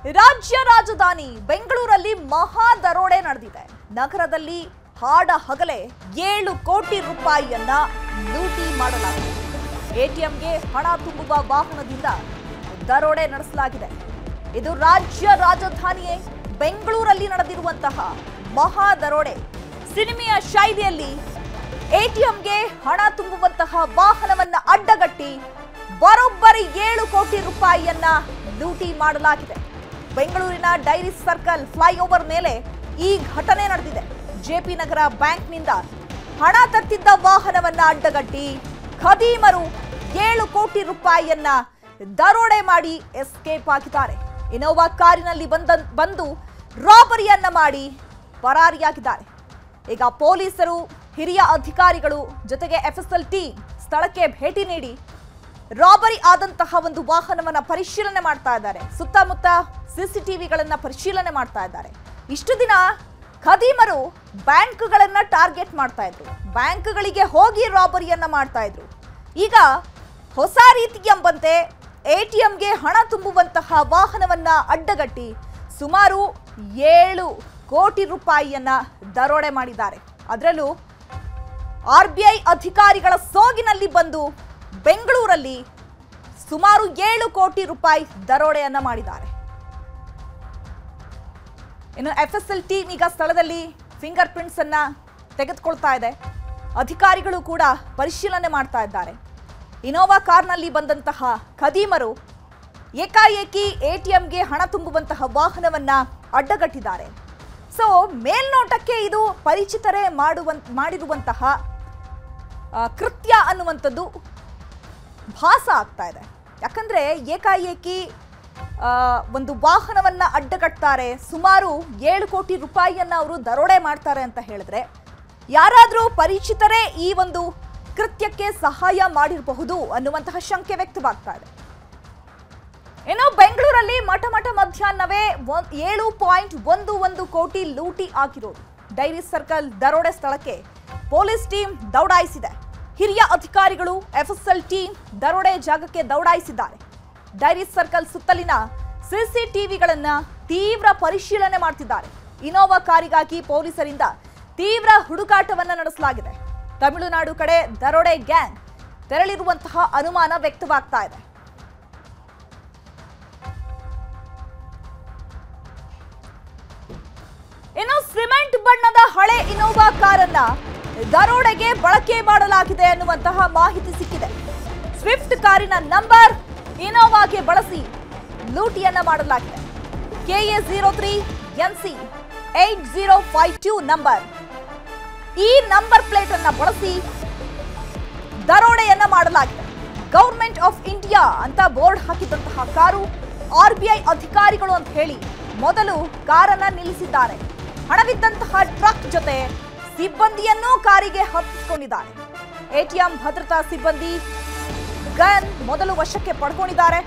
ರಾಜ್ಯ ರಾಜಧಾನಿ ಬೆಂಗಳೂರಲ್ಲಿ ಮಹಾ ದರೋಡೆ ನಡೆದಿದೆ. ನಗರದಲ್ಲಿ ಹಾಡ ಹಗಲೇ 7 ಕೋಟಿ ರೂಪಾಯಿಯನ್ನ ಲೂಟಿ ಮಾಡಲಾಗಿದೆ. ಎಟಿಎಂಗೆ ಹಣ ತುಂಬುವ ವಾಹನದಿಂದ ದರೋಡೆ ನಡೆಸಲಾಗಿದೆ. ಇದು ರಾಜ್ಯ ರಾಜಧಾನಿಯೇ ಬೆಂಗಳೂರಲ್ಲಿ ನಡೆದಿರುವಂತಹ ಮಹಾ ದರೋಡೆ. ಸಿನಿಮೆಯ ಶೈಲಿಯಲ್ಲಿ ಎಟಿಎಂಗೆ ಹಣ ತುಂಬುವಂತಹ ವಾಹನವನ್ನ ಅಡ್ಡಗಟ್ಟಿ ಬರೋಬ್ಬರಿ 7 ಕೋಟಿ ರೂಪಾಯಿಯನ್ನ ಲೂಟಿ ಮಾಡಲಾಗಿದೆ. ಬೆಂಗಳೂರಿನ ಡೈರಿ ಸರ್ಕಲ್ ಫ್ಲೈಓವರ್ ಮೇಲೆ ಈ ಘಟನೆ ನಡೆದಿದೆ. ಜೆಪಿ ನಗರ ಬ್ಯಾಂಕ್ನಿಂದ ಹಣ ತತ್ತಿದ್ದ ವಾಹನವನ್ನ ಅಡ್ಡಗಟ್ಟಿ ಖದೀಮರು 7 ಕೋಟಿ ರೂಪಾಯಿಯನ್ನ ದರೋಡೆ ಮಾಡಿ ಎಸ್ಕೇಪ್ ಆಗಿದ್ದಾರೆ. ಇನೋವಾ ಕಾರಿನಲ್ಲಿ ಬಂದು ರಾಬರಿಯನ್ನ ಮಾಡಿ ಪರಾರಿಯಾಗಿದ್ದಾರೆ. ಈಗ ಪೊಲೀಸರು, ಹಿರಿಯ ಅಧಿಕಾರಿಗಳು ಜೊತೆಗೆ ಎಫ್ಎಸ್ಎಲ್ ಟೀಮ್ ಸ್ಥಳಕ್ಕೆ ಭೇಟಿ ನೀಡಿ ರಾಬರಿ ಆದಂತಹ ಒಂದು ವಾಹನವನ್ನ ಪರಿಶೀಲನೆ ಮಾಡ್ತಾ ಇದ್ದಾರೆ. ಸುತ್ತಮುತ್ತ ಸಿಸಿಟಿವಿಗಳನ್ನ ಪರಿಶೀಲನೆ ಮಾಡ್ತಾ ಇದ್ದಾರೆ. ಇಷ್ಟು ದಿನ ಖದೀಮರು ಬ್ಯಾಂಕ್ಗಳನ್ನ ಟಾರ್ಗೆಟ್ ಮಾಡ್ತಾ ಇದ್ರು, ಬ್ಯಾಂಕ್ಗಳಿಗೆ ಹೋಗಿ ರಾಬರಿಯನ್ನ ಮಾಡ್ತಾ ಇದ್ರು. ಈಗ ಹೊಸ ರೀತಿ ಎಂಬಂತೆ ಎಟಿಎಂಗೆ ಹಣ ತುಂಬುವಂತಹ ವಾಹನವನ್ನ ಅಡ್ಡಗಟ್ಟಿ ಸುಮಾರು 7 ಕೋಟಿ ರೂಪಾಯಿಯನ್ನ ದರೋಡೆ ಮಾಡಿದ್ದಾರೆ. ಅದರಲ್ಲೂ ಆರ್ಬಿಐ ಅಧಿಕಾರಿಗಳ ಸೋಗಿನಲ್ಲಿ ಬಂದು ಬೆಂಗಳೂರಲ್ಲಿ ಸುಮಾರು 7 ಕೋಟಿ ರೂಪಾಯಿ ದರೋಡೆಯನ್ನ ಮಾಡಿದ್ದಾರೆ. ಇನ್ನು ಎಫ್ಎಸ್ಎಲ್ ಟೀಮ್ ಈಗ ಸ್ಥಳದಲ್ಲಿ ಫಿಂಗರ್ ಪ್ರಿಂಟ್ಸ್ ಅನ್ನ ತೆಗೆದುಕೊಳ್ತಾ ಇದೆ. ಅಧಿಕಾರಿಗಳು ಕೂಡ ಪರಿಶೀಲನೆ ಮಾಡ್ತಾ ಇದ್ದಾರೆ. ಇನೋವಾ ಕಾರ್ನಲ್ಲಿ ಬಂದಂತಹ ಖದೀಮರು ಏಕಾಏಕಿ ಎಟಿಎಂಗೆ ಹಣ ತುಂಬುವಂತಹ ವಾಹನವನ್ನ ಅಡ್ಡಗಟ್ಟಿದ್ದಾರೆ. ಸೊ ಮೇಲ್ನೋಟಕ್ಕೆ ಇದು ಪರಿಚಿತರೇ ಮಾಡಿರುವಂತಹ ಕೃತ್ಯ ಅನ್ನುವಂಥದ್ದು ಭಾಸ ಆಗ್ತಾ ಇದೆ. ಯಾಕಂದ್ರೆ ಏಕಾಏಕಿ ಒಂದು ವಾಹನವನ್ನ ಅಡ್ಡಗಟ್ತಾರೆ, ಸುಮಾರು 7 ಕೋಟಿ ರೂಪಾಯಿಯನ್ನ ಅವರು ದರೋಡೆ ಮಾಡ್ತಾರೆ ಅಂತ ಹೇಳಿದ್ರೆ ಯಾರಾದರೂ ಪರಿಚಿತರೇ ಈ ಒಂದು ಕೃತ್ಯಕ್ಕೆ ಸಹಾಯ ಮಾಡಿರಬಹುದು ಅನ್ನುವಂತಹ ಶಂಕೆ ವ್ಯಕ್ತವಾಗ್ತಾ ಇದೆ. ಇನ್ನು ಬೆಂಗಳೂರಲ್ಲಿ ಮಠ ಮಧ್ಯಾಹ್ನವೇ 7.11 ಕೋಟಿ ಲೂಟಿ ಆಗಿರೋದು. ಡೈರಿ ಸರ್ಕಲ್ ದರೋಡೆ ಸ್ಥಳಕ್ಕೆ ಪೊಲೀಸ್ ಟೀಮ್ ದೌಡಾಯಿಸಿದೆ. ಹಿರಿಯ ಅಧಿಕಾರಿಗಳು, ಎಫ್ಎಸ್ಎಲ್ ಟೀಮ್ ದರೋಡೆ ಜಾಗಕ್ಕೆ ದೌಡಾಯಿಸಿದ್ದಾರೆ. ಡೈರಿ ಸರ್ಕಲ್ ಸುತ್ತಲಿನ ಸಿಸಿಟಿವಿಗಳನ್ನ ತೀವ್ರ ಪರಿಶೀಲನೆ ಮಾಡ್ತಿದ್ದಾರೆ. ಇನೋವಾ ಕಾರಿಗಾಗಿ ಪೊಲೀಸರಿಂದ ತೀವ್ರ ಹುಡುಕಾಟವನ್ನ ನಡೆಸಲಾಗಿದೆ. ತಮಿಳುನಾಡು ಕಡೆ ದರೋಡೆ ಗ್ಯಾಂಗ್ ತೆರಳಿರುವಂತಹ ಅನುಮಾನ ವ್ಯಕ್ತವಾಗ್ತಾ ಇದೆ. ಇನ್ನು ಸಿಮೆಂಟ್ ಬಣ್ಣದ ಹಳೆ ಇನೋವಾ ಕಾರನ್ನ ದರೋಡೆಗೆ ಬಳಕೆ ಮಾಡಲಾಗಿದೆ ಅನ್ನುವಂತಹ ಮಾಹಿತಿ ಸಿಕ್ಕಿದೆ. ಸ್ವಿಫ್ಟ್ ಕಾರಿನ ನಂಬರ್ ಇನೋವಾಗೆ ಬಳಸಿ ಲೂಟಿಯನ್ನ ಮಾಡಲಾಗಿದೆ. KA03 NC 8052 ನಂಬರ್, ಈ ನಂಬರ್ ಪ್ಲೇಟ್ ಅನ್ನ ಬಳಸಿ ದರೋಡೆಯನ್ನ ಮಾಡಲಾಗಿದೆ. ಗವರ್ಮೆಂಟ್ ಆಫ್ ಇಂಡಿಯಾ ಅಂತ ಬೋರ್ಡ್ ಹಾಕಿದಂತಹ ಕಾರು. ಆರ್ಬಿಐ ಅಧಿಕಾರಿಗಳು ಅಂತ ಹೇಳಿ ಮೊದಲು ಕಾರನ್ನ ನಿಲ್ಲಿಸಿದ್ದಾರೆ. ಹಣವಿದ್ದಂತಹ ಟ್ರಕ್ ಜೊತೆ ಸಿಬ್ಬಂದಿಯನ್ನೂ ಕಾರಿಗೆ ಹತ್ತಿಸಿಕೊಂಡಿದ್ದಾರೆ. ಎಟಿಎಂ ಭದ್ರತಾ ಸಿಬ್ಬಂದಿ ಗನ್ ಮೊದಲು ವಶಕ್ಕೆ ಪಡ್ಕೊಂಡಿದ್ದಾರೆ.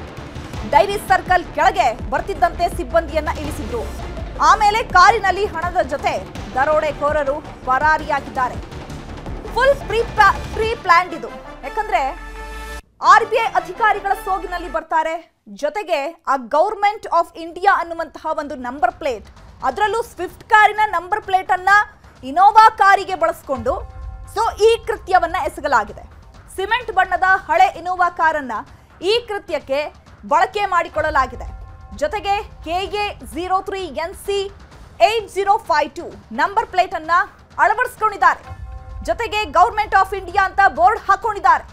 ಡೈರಿ ಸರ್ಕಲ್ ಕೆಳಗೆ ಬರ್ತಿದ್ದಂತೆ ಸಿಬ್ಬಂದಿಯನ್ನ ಇಳಿಸಿದ್ರು. ಆಮೇಲೆ ಕಾರಿನಲ್ಲಿ ಹಣದ ಜೊತೆ ದರೋಡೆಕೋರರು ಪರಾರಿಯಾಗಿದ್ದಾರೆ. ಫುಲ್ ಪ್ರೀ ಪ್ಲಾನ್ಡ್ ಇದು. ಯಾಕಂದ್ರೆ ಆರ್ಬಿಐ ಅಧಿಕಾರಿಗಳ ಸೋಗಿನಲ್ಲಿ ಬರ್ತಾರೆ, ಜೊತೆಗೆ ಆ ಗವರ್ಮೆಂಟ್ ಆಫ್ ಇಂಡಿಯಾ ಅನ್ನುವಂತಹ ಒಂದು ನಂಬರ್ ಪ್ಲೇಟ್, ಅದರಲ್ಲೂ ಸ್ವಿಫ್ಟ್ ಕಾರಿನ ನಂಬರ್ ಪ್ಲೇಟ್ ಅನ್ನ ಇನೋವಾ ಕಾರಿಗೆ ಬಳಸಿಕೊಂಡು ಸೊ ಈ ಕೃತ್ಯವನ್ನ ಎಸಗಲಾಗಿದೆ. ಸಿಮೆಂಟ್ ಬಣ್ಣದ ಹಳೆ ಇನೋವಾ ಕಾರನ್ನ ಈ ಕೃತ್ಯಕ್ಕೆ ಬಳಕೆ ಮಾಡಿಕೊಳ್ಳಲಾಗಿದೆ. ಜೊತೆಗೆ KA03 NC 8052 ನಂಬರ್ ಪ್ಲೇಟ್ ಅನ್ನ ಅಳವಡಿಸಿಕೊಂಡಿದ್ದಾರೆ. ಜೊತೆಗೆ ಗವರ್ಮೆಂಟ್ ಆಫ್ ಇಂಡಿಯಾ ಅಂತ ಬೋರ್ಡ್ ಹಾಕೊಂಡಿದ್ದಾರೆ.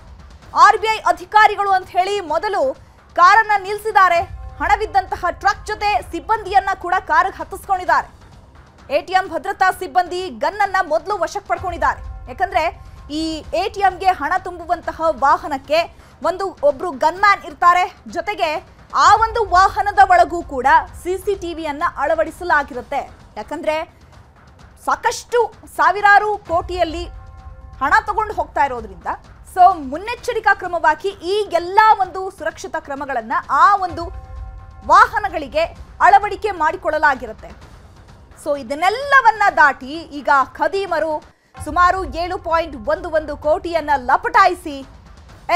ಆರ್ಬಿಐ ಅಧಿಕಾರಿಗಳು ಅಂತ ಹೇಳಿ ಮೊದಲು ಕಾರನ್ನ ನಿಲ್ಲಿಸಿದ್ದಾರೆ. ಹಣವಿದ್ದಂತಹ ಟ್ರಕ್ ಜೊತೆ ಸಿಬ್ಬಂದಿಯನ್ನ ಕೂಡ ಕಾರಿಗೆ ಹತ್ತಿಸ್ಕೊಂಡಿದ್ದಾರೆ. ಎಟಿಎಂ ಭದ್ರತಾ ಸಿಬ್ಬಂದಿ ಗನ್ನನ್ನ ಮೊದಲು ವಶಕ್ಕೆ ಪಡ್ಕೊಂಡಿದ್ದಾರೆ. ಯಾಕಂದ್ರೆ ಈ ಎಟಿಎಂಗೆ ಹಣ ತುಂಬುವಂತಹ ವಾಹನಕ್ಕೆ ಒಬ್ರು ಗನ್ಮ್ಯಾನ್ ಇರ್ತಾರೆ. ಜೊತೆಗೆ ಆ ಒಂದು ವಾಹನದ ಒಳಗೂ ಕೂಡ ಸಿಸಿಟಿವಿಯನ್ನ ಅಳವಡಿಸಲಾಗಿರುತ್ತೆ. ಯಾಕಂದ್ರೆ ಸಾಕಷ್ಟು ಸಾವಿರಾರು ಕೋಟಿಯಲ್ಲಿ ಹಣ ತಗೊಂಡು ಹೋಗ್ತಾ ಇರೋದ್ರಿಂದ ಸೊ ಮುನ್ನೆಚ್ಚರಿಕಾ ಕ್ರಮವಾಗಿ ಈ ಎಲ್ಲ ಒಂದು ಸುರಕ್ಷತಾ ಕ್ರಮಗಳನ್ನ ಆ ಒಂದು ವಾಹನಗಳಿಗೆ ಅಳವಡಿಕೆ ಮಾಡಿಕೊಳ್ಳಲಾಗಿರುತ್ತೆ. ಸೊ ಇದನ್ನೆಲ್ಲವನ್ನ ದಾಟಿ ಈಗ ಖದೀಮರು ಸುಮಾರು 7.11 ಕೋಟಿಯನ್ನ ಲಪಟಾಯಿಸಿ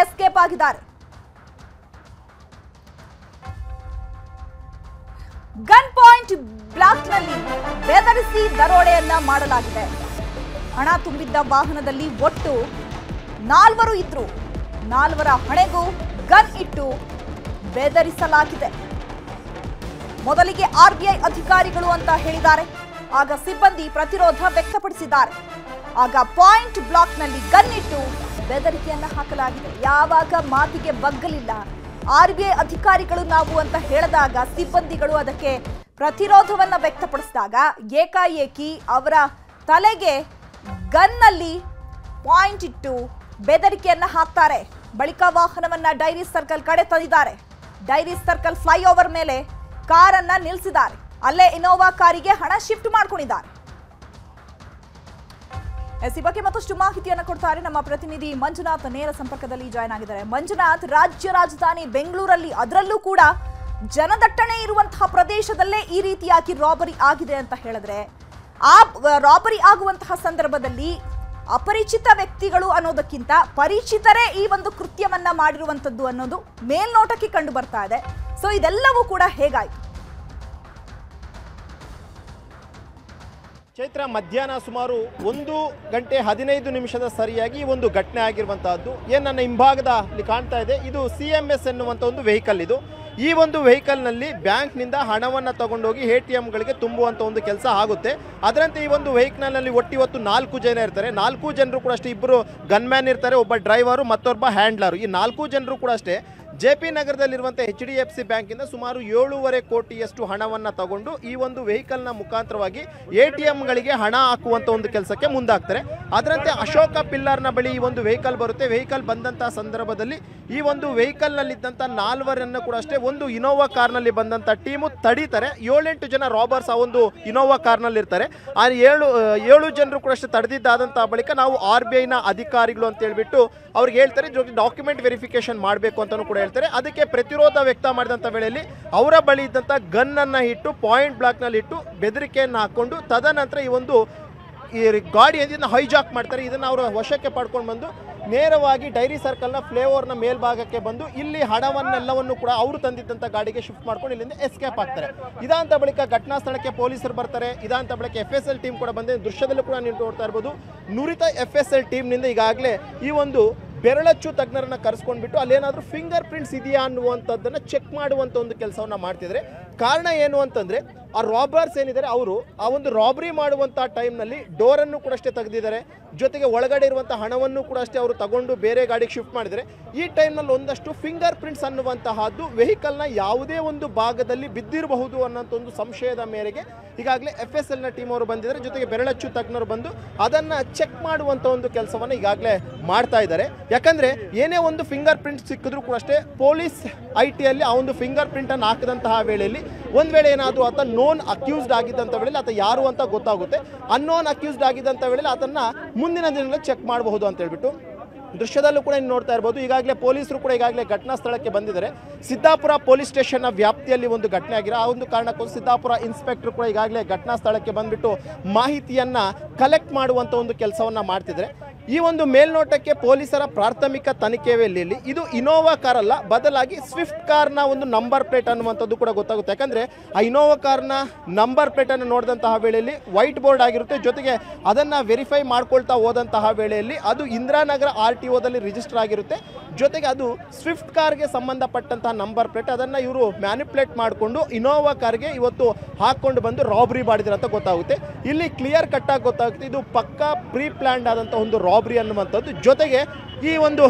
ಎಸ್ಕೇಪ್ ಆಗಿದ್ದಾರೆ. ಗನ್ ಪಾಯಿಂಟ್ ಬ್ಲಾಕ್ನಲ್ಲಿ ಬೆದರಿಸಿ ದರೋಡೆಯನ್ನ ಮಾಡಲಾಗಿದೆ. ಹಣ ತುಂಬಿದ್ದ ವಾಹನದಲ್ಲಿ ಒಟ್ಟು 4 ಇದ್ರು. 4ರ ಹಣೆಗೂ ಗನ್ ಇಟ್ಟು ಬೆದರಿಸಲಾಗಿದೆ. ಮೊದಲಿಗೆ ಆರ್ಬಿಐ ಅಧಿಕಾರಿಗಳು ಅಂತ ಹೇಳಿದ್ದಾರೆ. ಆಗ ಸಿಬ್ಬಂದಿ ಪ್ರತಿರೋಧ ವ್ಯಕ್ತಪಡಿಸಿದ್ದಾರೆ. ಆಗ ಪಾಯಿಂಟ್ ಬ್ಲಾಕ್ನಲ್ಲಿ ಗನ್ ಇಟ್ಟು ಬೆದರಿಕೆಯನ್ನ ಹಾಕಲಾಗಿದೆ. ಯಾವಾಗ ಮಾತಿಗೆ ಬಗ್ಗಲಿಲ್ಲ, ಆರ್ಬಿಐ ಅಧಿಕಾರಿಗಳು ನಾವು ಅಂತ ಹೇಳಿದಾಗ ಸಿಬ್ಬಂದಿಗಳು ಅದಕ್ಕೆ ಪ್ರತಿರೋಧವನ್ನ ವ್ಯಕ್ತಪಡಿಸಿದಾಗ ಏಕಾಏಕಿ ಅವರ ತಲೆಗೆ ಗನ್ನಲ್ಲಿ ಪಾಯಿಂಟ್ ಇಟ್ಟು ಬೆದರಿಕೆಯನ್ನ ಹಾಕ್ತಾರೆ. ಬಳಿಕ ವಾಹನವನ್ನ ಡೈರಿ ಸರ್ಕಲ್ ಕಡೆ ತಂದಿದ್ದಾರೆ. ಡೈರಿ ಸರ್ಕಲ್ ಫ್ಲೈಓವರ್ ಮೇಲೆ ಕಾರನ್ನ ನಿಲ್ಲಿಸಿದ್ದಾರೆ. ಅಲ್ಲೇ ಇನೋವಾ ಕಾರಿಗೆ ಹಣ ಶಿಫ್ಟ್ ಮಾಡ್ಕೊಂಡಿದ್ದಾರೆ. ಈ ಬಗ್ಗೆ ಮತ್ತಷ್ಟು ಮಾಹಿತಿಯನ್ನು ಕೊಡ್ತಾರೆ ನಮ್ಮ ಪ್ರತಿನಿಧಿ ಮಂಜುನಾಥ್. ನೇರ ಸಂಪರ್ಕದಲ್ಲಿ ಜಾಯ್ನ್ ಆಗಿದ್ದಾರೆ. ಮಂಜುನಾಥ್, ರಾಜ್ಯ ರಾಜಧಾನಿ ಬೆಂಗಳೂರಲ್ಲಿ, ಅದರಲ್ಲೂ ಕೂಡ ಜನದಟ್ಟಣೆ ಇರುವಂತಹ ಪ್ರದೇಶದಲ್ಲೇ ಈ ರೀತಿಯಾಗಿ ರಾಬರಿ ಆಗಿದೆ ಅಂತ ಹೇಳಿದ್ರೆ, ಆ ರಾಬರಿ ಆಗುವಂತಹ ಸಂದರ್ಭದಲ್ಲಿ ಅಪರಿಚಿತ ವ್ಯಕ್ತಿಗಳು ಅನ್ನೋದಕ್ಕಿಂತ ಪರಿಚಿತರೇ ಈ ಒಂದು ಕೃತ್ಯವನ್ನ ಮಾಡಿರುವಂತದ್ದು ಅನ್ನೋದು ಮೇಲ್ನೋಟಕ್ಕೆ ಕಂಡು ಬರ್ತಾ ಇದೆ. ಸೊ ಇದೆಲ್ಲವೂ ಕೂಡ ಹೇಗಾಯ್ತು? ಚೈತ್ರ, ಮಧ್ಯಾಹ್ನ ಸುಮಾರು 1:15 ಸರಿಯಾಗಿ ಒಂದು ಘಟನೆ ಆಗಿರುವಂತಹದ್ದು. ಏನು ನನ್ನ ಹಿಂಭಾಗದಲ್ಲಿ ಕಾಣ್ತಾ ಇದೆ, ಇದು CMS ಎನ್ನುವಂಥ ಒಂದು ವೆಹಿಕಲ್. ಇದು ಈ ಒಂದು ವೆಹಿಕಲ್ನಲ್ಲಿ ಬ್ಯಾಂಕ್ನಿಂದ ಹಣವನ್ನು ತಗೊಂಡೋಗಿ ATMಗಳಿಗೆ ತುಂಬುವಂಥ ಒಂದು ಕೆಲಸ ಆಗುತ್ತೆ. ಅದರಂತೆ ಈ ಒಂದು ವೆಹಿಕಲ್ನಲ್ಲಿ ಒಟ್ಟಿವತ್ತು 4 ಜನ ಇರ್ತಾರೆ. 4 ಜನರು ಕೂಡ ಅಷ್ಟೇ, ಇಬ್ಬರು ಗನ್ಮ್ಯಾನ್ ಇರ್ತಾರೆ, ಒಬ್ಬ ಡ್ರೈವರು ಮತ್ತೊಬ್ಬ ಹ್ಯಾಂಡ್ಲರು. ಈ 4 ಜನರು ಕೂಡ ಅಷ್ಟೇ JP ನಗರದಲ್ಲಿರುವಂಥ HDFC ಬ್ಯಾಂಕಿಂದ ಸುಮಾರು 7.5 ಕೋಟಿಯಷ್ಟು ಹಣವನ್ನು ತಗೊಂಡು ಈ ಒಂದು ವೆಹಿಕಲ್ನ ಮುಖಾಂತರವಾಗಿ ATMಗಳಿಗೆ ಹಣ ಹಾಕುವಂಥ ಒಂದು ಕೆಲಸಕ್ಕೆ ಮುಂದಾಗ್ತಾರೆ. ಅದರಂತೆ ಅಶೋಕ ಪಿಲ್ಲರ್ನ ಬಳಿ ಈ ಒಂದು ವೆಹಿಕಲ್ ಬರುತ್ತೆ. ವೆಹಿಕಲ್ ಬಂದಂಥ ಸಂದರ್ಭದಲ್ಲಿ ಈ ಒಂದು ವೆಹಿಕಲ್ನಲ್ಲಿದ್ದಂಥ 4 ಕೂಡ ಅಷ್ಟೇ ಒಂದು ಇನೋವಾ ಕಾರ್ನಲ್ಲಿ ಬಂದಂಥ ಟೀಮು ತಡೀತಾರೆ. 7-8 ಜನ ರಾಬರ್ಸ್ ಆ ಒಂದು ಇನೋವಾ ಕಾರ್ನಲ್ಲಿ ಇರ್ತಾರೆ. ಆ 7 ಜನರು ಕೂಡ ಅಷ್ಟೇ ತಡೆದಿದ್ದಾದಂಥ ಬಳಿಕ ನಾವು RBIನ ಅಧಿಕಾರಿಗಳು ಅಂತ ಹೇಳ್ಬಿಟ್ಟು ಅವ್ರಿಗೆ ಹೇಳ್ತಾರೆ, ಜೊತೆ ಡಾಕ್ಯುಮೆಂಟ್ ವೆರಿಫಿಕೇಶನ್ ಮಾಡಬೇಕು ಅಂತಲೂ ಕೂಡ ಹೇಳ್ತಾರೆ. ಅದಕ್ಕೆ ಪ್ರತಿರೋಧ ವ್ಯಕ್ತ ಮಾಡಿದಂಥ ವೇಳೆಯಲ್ಲಿ ಅವರ ಬಳಿ ಇದ್ದಂಥ ಗನ್ನನ್ನು ಇಟ್ಟು ಪಾಯಿಂಟ್ ಬ್ಲಾಕ್ನಲ್ಲಿ ಇಟ್ಟು ಬೆದರಿಕೆಯನ್ನು ಹಾಕ್ಕೊಂಡು ತದನಂತರ ಈ ಒಂದು ಗಾಡಿಯನ್ನು ಹೈಜಾಕ್ ಮಾಡ್ತಾರೆ. ಇದನ್ನು ಅವರು ವಶಕ್ಕೆ ಪಡ್ಕೊಂಡು ಬಂದು ನೇರವಾಗಿ ಡೈರಿ ಸರ್ಕಲ್ನ ಫ್ಲೈಓವರ್ನ ಮೇಲ್ಭಾಗಕ್ಕೆ ಬಂದು ಇಲ್ಲಿ ಹಣವನ್ನೆಲ್ಲವನ್ನು ಕೂಡ ಅವರು ತಂದಿದ್ದಂಥ ಗಾಡಿಗೆ ಶಿಫ್ಟ್ ಮಾಡ್ಕೊಂಡು ಇಲ್ಲಿಂದ ಎಸ್ಕೇಪ್ ಆಗ್ತಾರೆ. ಇದಾಂತ ಬಳಿಕ ಘಟನಾ ಸ್ಥಳಕ್ಕೆ ಪೊಲೀಸರು ಬರ್ತಾರೆ. ಇದಾಂತ ಬಳಿಕ FSL ಟೀಮ್ ಕೂಡ ಬಂದಿದೆ. ದೃಶ್ಯದಲ್ಲೂ ಕೂಡ ನೀವು ನೋಡ್ತಾ ಇರ್ಬೋದು, ನುರಿತ FSL ಟೀಮ್ನಿಂದ ಈಗಾಗಲೇ ಈ ಒಂದು ಬೆರಳಚ್ಚು ತಜ್ಞರನ್ನ ಕರೆಸ್ಕೊಂಡ್ಬಿಟ್ಟು ಅಲ್ಲೇನಾದರೂ ಫಿಂಗರ್ ಪ್ರಿಂಟ್ಸ್ ಇದೆಯಾ ಅನ್ನುವಂಥದ್ದನ್ನು ಚೆಕ್ ಮಾಡುವಂಥ ಒಂದು ಕೆಲಸವನ್ನು ಮಾಡ್ತಿದ್ರೆ. ಕಾರಣ ಏನು ಅಂತಂದರೆ, ಆ ರಾಬರ್ಸ್ ಏನಿದ್ದಾರೆ ಅವರು ಆ ಒಂದು ರಾಬರಿ ಮಾಡುವಂಥ ಟೈಮ್ನಲ್ಲಿ ಡೋರನ್ನು ಕೂಡ ಅಷ್ಟೇ ತೆಗೆದಿದ್ದಾರೆ. ಜೊತೆಗೆ ಒಳಗಡೆ ಇರುವಂಥ ಹಣವನ್ನು ಕೂಡ ಅಷ್ಟೇ ಅವರು ತಗೊಂಡು ಬೇರೆ ಗಾಡಿಗೆ ಶಿಫ್ಟ್ ಮಾಡಿದರೆ ಈ ಟೈಮ್ನಲ್ಲಿ ಒಂದಷ್ಟು ಫಿಂಗರ್ ಪ್ರಿಂಟ್ಸ್ ಅನ್ನುವಂತಹದ್ದು ವೆಹಿಕಲ್ನ ಯಾವುದೇ ಒಂದು ಭಾಗದಲ್ಲಿ ಬಿದ್ದಿರಬಹುದು ಅನ್ನೋಂಥ ಒಂದು ಸಂಶಯದ ಮೇರೆಗೆ ಈಗಾಗಲೇ FSLನ ಟೀಮ್ ಅವರು ಬಂದಿದ್ದಾರೆ. ಜೊತೆಗೆ ಬೆರಳಚ್ಚು ತಜ್ಞರು ಬಂದು ಅದನ್ನು ಚೆಕ್ ಮಾಡುವಂಥ ಒಂದು ಕೆಲಸವನ್ನು ಈಗಾಗಲೇ ಮಾಡ್ತಾ ಇದ್ದಾರೆ. ಯಾಕಂದರೆ ಏನೇ ಒಂದು ಫಿಂಗರ್ ಪ್ರಿಂಟ್ ಸಿಕ್ಕಿದ್ರೂ ಕೂಡ ಅಷ್ಟೇ ಪೊಲೀಸ್ IT ಆ ಒಂದು ಫಿಂಗರ್ ಪ್ರಿಂಟನ್ನು ಹಾಕಿದಂತಹ ವೇಳೆಯಲ್ಲಿ ಒಂದು ವೇಳೆ ಏನಾದರೂ ಆತ ನೋನ್ ಅಕ್ಯೂಸ್ಡ್ ಆಗಿದ್ದಂಥ ವೇಳೆಯಲ್ಲಿ ಆತ ಯಾರು ಅಂತ ಗೊತ್ತಾಗುತ್ತೆ. ಅನ್ನೋನ್ ಅಕ್ಯೂಸ್ಡ್ ಆಗಿದ್ದಂಥ ವೇಳೆಯಲ್ಲಿ ಆತನ್ನು ಮುಂದಿನ ದಿನಗಳಲ್ಲಿ ಚೆಕ್ ಮಾಡಬಹುದು ಅಂತ ಹೇಳ್ಬಿಟ್ಟು ದೃಶ್ಯದಲ್ಲೂ ಕೂಡ ನೀವು ನೋಡ್ತಾ ಇರ್ಬೋದು. ಈಗಾಗಲೇ ಪೊಲೀಸರು ಕೂಡ ಈಗಾಗಲೇ ಘಟನಾ ಸ್ಥಳಕ್ಕೆ ಬಂದಿದ್ದಾರೆ. ಸಿದ್ದಾಪುರ ಪೊಲೀಸ್ ಸ್ಟೇಷನ್ನ ವ್ಯಾಪ್ತಿಯಲ್ಲಿ ಒಂದು ಘಟನೆ ಆಗಿದೆ. ಆ ಒಂದು ಕಾರಣಕ್ಕೋಸ್ಕರ ಸಿದ್ದಾಪುರ ಇನ್ಸ್ಪೆಕ್ಟರ್ ಕೂಡ ಈಗಾಗಲೇ ಘಟನಾ ಸ್ಥಳಕ್ಕೆ ಬಂದುಬಿಟ್ಟು ಮಾಹಿತಿಯನ್ನು ಕಲೆಕ್ಟ್ ಮಾಡುವಂಥ ಒಂದು ಕೆಲಸವನ್ನು ಮಾಡ್ತಿದ್ದಾರೆ. ಈ ಒಂದು ಮೇಲ್ನೋಟಕ್ಕೆ ಪೊಲೀಸರ ಪ್ರಾಥಮಿಕ ತನಿಖೆ ವೇಳೆಯಲ್ಲಿ ಇದು ಇನೋವಾ ಕಾರ್ ಅಲ್ಲ, ಬದಲಾಗಿ ಸ್ವಿಫ್ಟ್ ಕಾರ್ನ ಒಂದು ನಂಬರ್ ಪ್ಲೇಟ್ ಅನ್ನುವಂಥದ್ದು ಕೂಡ ಗೊತ್ತಾಗುತ್ತೆ. ಯಾಕಂದರೆ ಆ ಇನೋವಾ ಕಾರ್ನ ನಂಬರ್ ಪ್ಲೇಟನ್ನು ನೋಡಿದಂತಹ ವೇಳೆಯಲ್ಲಿ ವೈಟ್ ಬೋರ್ಡ್ ಆಗಿರುತ್ತೆ. ಜೊತೆಗೆ ಅದನ್ನು ವೆರಿಫೈ ಮಾಡ್ಕೊಳ್ತಾ ಹೋದಂತಹ ವೇಳೆಯಲ್ಲಿ ಅದು ಇಂದಿರಾನಗರ RTOದಲ್ಲಿ ರಿಜಿಸ್ಟರ್ ಆಗಿರುತ್ತೆ. ಜೊತೆಗೆ ಅದು ಸ್ವಿಫ್ಟ್ ಕಾರ್ಗೆ ಸಂಬಂಧಪಟ್ಟಂತಹ ನಂಬರ್ ಪ್ಲೇಟ್. ಅದನ್ನು ಇವರು ಮ್ಯಾನಿಪ್ಯುಲೇಟ್ ಮಾಡಿಕೊಂಡು ಇನೋವಾ ಕಾರ್ಗೆ ಇವತ್ತು ಹಾಕ್ಕೊಂಡು ಬಂದು ರಾಬರಿ ಮಾಡಿದ್ರು ಅಂತ ಗೊತ್ತಾಗುತ್ತೆ. ಇಲ್ಲಿ ಕ್ಲಿಯರ್ ಕಟ್ ಆಗಿ ಗೊತ್ತಾಗುತ್ತೆ ಇದು ಪಕ್ಕಾ ಪ್ರೀ ಪ್ಲ್ಯಾನ್ಡ್ ಆದಂಥ ಒಂದು ರಾಬರಿ ಅನ್ನುವಂಥದ್ದು. ಜೊತೆಗೆ ಈ ಒಂದು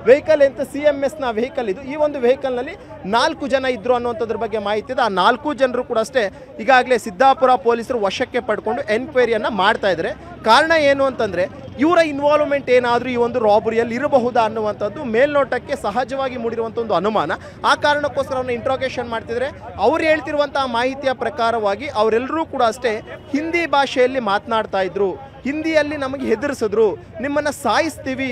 ವೆಹಿಕಲ್ ಅಂತ CMSನ ವೆಹಿಕಲ್ ಇದು. ಈ ಒಂದು ವೆಹಿಕಲ್ನಲ್ಲಿ 4 ಜನ ಇದ್ದರು ಅನ್ನುವಂಥದ್ರ ಬಗ್ಗೆ ಮಾಹಿತಿ ಇದೆ. ಆ 4 ಜನರು ಕೂಡ ಅಷ್ಟೇ ಈಗಾಗಲೇ ಸಿದ್ದಾಪುರ ಪೊಲೀಸರು ವಶಕ್ಕೆ ಪಡ್ಕೊಂಡು ಎನ್ಕ್ವೈರಿಯನ್ನು ಮಾಡ್ತಾ ಇದ್ದಾರೆ. ಕಾರಣ ಏನು ಅಂತಂದರೆ ಇವರ ಇನ್ವಾಲ್ವ್ಮೆಂಟ್ ಏನಾದರೂ ಈ ಒಂದು ರಾಬರಿಯಲ್ಲಿ ಇರಬಹುದಾ ಅನ್ನುವಂಥದ್ದು ಮೇಲ್ನೋಟಕ್ಕೆ ಸಹಜವಾಗಿ ಮೂಡಿರುವಂಥ ಒಂದು ಅನುಮಾನ. ಆ ಕಾರಣಕ್ಕೋಸ್ಕರ ಅವ್ರನ್ನ ಇಂಟ್ರೋಗೇಷನ್ ಮಾಡ್ತಿದ್ರೆ. ಅವ್ರು ಹೇಳ್ತಿರುವಂಥ ಮಾಹಿತಿಯ ಪ್ರಕಾರವಾಗಿ ಅವರೆಲ್ಲರೂ ಕೂಡ ಅಷ್ಟೇ ಹಿಂದಿ ಭಾಷೆಯಲ್ಲಿ ಮಾತನಾಡ್ತಾ ಇದ್ರು. ಹಿಂದಿಯಲ್ಲಿ ನಮಗೆ ಹೆದರಿಸಿದ್ರು, ನಿಮ್ಮನ್ನು ಸಾಯಿಸ್ತೀವಿ,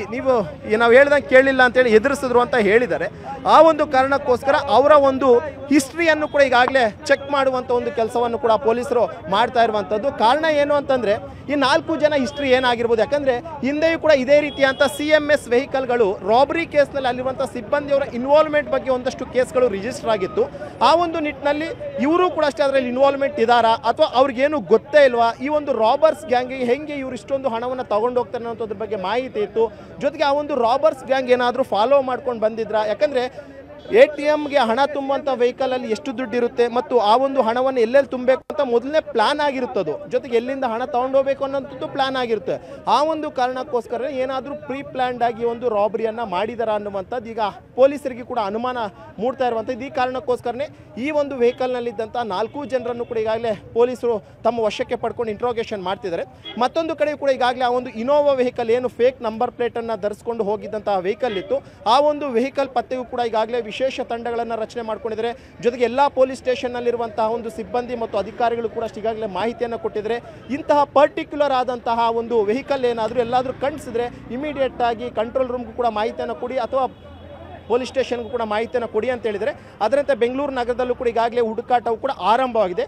ನಾವು ಹೇಳ್ದಂಗೆ ಕೇಳಿಲ್ಲ ಅಂತೇಳಿ ಹೆದರಿಸಿದ್ರು ಅಂತ ಹೇಳಿದ್ದಾರೆ. ಆ ಒಂದು ಕಾರಣಕ್ಕೋಸ್ಕರ ಅವರ ಒಂದು ಹಿಸ್ಟ್ರಿಯನ್ನು ಕೂಡ ಈಗಾಗಲೇ ಚೆಕ್ ಮಾಡುವಂಥ ಒಂದು ಕೆಲಸವನ್ನು ಕೂಡ ಪೊಲೀಸರು ಮಾಡ್ತಾ ಇರುವಂಥದ್ದು. ಕಾರಣ ಏನು ಅಂತಂದರೆ ಈ 4 ಜನ ಹಿಸ್ಟ್ರಿ ಏನಾಗಿರ್ಬೋದು, ಯಾಕಂದರೆ ಹಿಂದೆಯೂ ಕೂಡ ಇದೇ ರೀತಿಯಂಥ CMS ವೆಹಿಕಲ್ಗಳು ರಾಬರಿ ಕೇಸ್ನಲ್ಲಿ ಅಲ್ಲಿರುವಂಥ ಸಿಬ್ಬಂದಿಯವರ ಇನ್ವಾಲ್ವ್ಮೆಂಟ್ ಬಗ್ಗೆ ಒಂದಷ್ಟು ಕೇಸ್ಗಳು ರಿಜಿಸ್ಟರ್ ಆಗಿತ್ತು. ಆ ಒಂದು ನಿಟ್ಟಿನಲ್ಲಿ ಇವರು ಕೂಡ ಅಷ್ಟೇ ಅದರಲ್ಲಿ ಇನ್ವಾಲ್ವ್ಮೆಂಟ್ ಇದ್ದಾರಾ ಅಥವಾ ಅವ್ರಿಗೇನು ಗೊತ್ತೇ ಇಲ್ವಾ, ಈ ಒಂದು ರಾಬರ್ಸ್ ಗ್ಯಾಂಗಿಗೆ ಹೆಂಗೆ ಇವರು ಇಷ್ಟೊಂದು ಹಣವನ್ನು ತಗೊಂಡು ಹೋಗ್ತಾರೆ ಅನ್ನೋದ್ರ ಬಗ್ಗೆ ಮಾಹಿತಿ ಇತ್ತು. ಜೊತೆಗೆ ಆ ಒಂದು ರಾಬರ್ಸ್ ಗ್ಯಾಂಗ್ ಏನಾದರೂ ಫಾಲೋ ಮಾಡ್ಕೊಂಡು ಬಂದಿದ್ರಾ, ಯಾಕಂದರೆ ATMಗೆ ಹಣ ತುಂಬುವಂಥ ವೆಹಿಕಲಲ್ಲಿ ಎಷ್ಟು ದುಡ್ಡು ಇರುತ್ತೆ ಮತ್ತು ಆ ಒಂದು ಹಣವನ್ನು ಎಲ್ಲೆಲ್ಲಿ ತುಂಬಬೇಕು ಅಂತ ಮೊದಲನೇ ಪ್ಲಾನ್ ಆಗಿರುತ್ತದು. ಜೊತೆಗೆ ಎಲ್ಲಿಂದ ಹಣ ತೊಗೊಂಡೋಗ್ಬೇಕು ಅನ್ನೋಂಥದ್ದು ಪ್ಲಾನ್ ಆಗಿರುತ್ತೆ. ಆ ಒಂದು ಕಾರಣಕ್ಕೋಸ್ಕರ ಏನಾದರೂ ಪ್ರೀ ಪ್ಲ್ಯಾನ್ಡ್ ಆಗಿ ಒಂದು ರಾಬರಿಯನ್ನು ಮಾಡಿದಾರ ಅನ್ನುವಂಥದ್ದು ಈಗ ಪೊಲೀಸರಿಗೆ ಕೂಡ ಅನುಮಾನ ಮೂಡ್ತಾ ಇರುವಂಥದ್ದು. ಈ ಕಾರಣಕ್ಕೋಸ್ಕರನೇ ಈ ಒಂದು ವೆಹಿಕಲ್ನಲ್ಲಿದ್ದಂಥ 4 ಜನರನ್ನು ಕೂಡ ಈಗಾಗಲೇ ಪೊಲೀಸರು ತಮ್ಮ ವಶಕ್ಕೆ ಪಡ್ಕೊಂಡು ಇಂಟ್ರೋಗೇಷನ್ ಮಾಡ್ತಿದ್ದಾರೆ. ಮತ್ತೊಂದು ಕಡೆ ಕೂಡ ಈಗಾಗಲೇ ಆ ಒಂದು ಇನೋವಾ ವೆಹಿಕಲ್ ಏನು ಫೇಕ್ ನಂಬರ್ ಪ್ಲೇಟನ್ನು ಧರಿಸ್ಕೊಂಡು ಹೋಗಿದ್ದಂತಹ ವೆಹಿಕಲ್ ಇತ್ತು, ಆ ಒಂದು ವೆಹಿಕಲ್ ಪತ್ತೆಗೂ ಕೂಡ ಈಗಾಗಲೇ ವಿಶೇಷ ತಂಡಗಳನ್ನು ರಚನೆ ಮಾಡ್ಕೊಂಡಿದ್ದಾರೆ. ಜೊತೆಗೆ ಎಲ್ಲ ಪೊಲೀಸ್ ಸ್ಟೇಷನ್ನಲ್ಲಿರುವಂತಹ ಒಂದು ಸಿಬ್ಬಂದಿ ಮತ್ತು ಅಧಿಕಾರಿಗಳು ಕೂಡ ಈಗಾಗಲೇ ಮಾಹಿತಿಯನ್ನು ಕೊಟ್ಟಿದ್ದಾರೆ. ಇಂತಹ ಪರ್ಟಿಕ್ಯುಲರ್ ಆದಂತಹ ಒಂದು ವೆಹಿಕಲ್ ಏನಾದರೂ ಎಲ್ಲಾದರೂ ಕಾಣಿಸಿದ್ರೆ ಇಮಿಡಿಯೇಟ್ ಆಗಿ ಕಂಟ್ರೋಲ್ ರೂಮ್ಗೂ ಕೂಡ ಮಾಹಿತಿಯನ್ನು ಕೊಡಿ ಅಥವಾ ಪೊಲೀಸ್ ಸ್ಟೇಷನ್ಗೂ ಕೂಡ ಮಾಹಿತಿಯನ್ನು ಕೊಡಿ ಅಂತ ಹೇಳಿದರೆ, ಅದರಂತೆ ಬೆಂಗಳೂರು ನಗರದಲ್ಲೂ ಕೂಡ ಈಗಾಗಲೇ ಹುಡುಕಾಟವು ಕೂಡ ಆರಂಭವಾಗಿದೆ.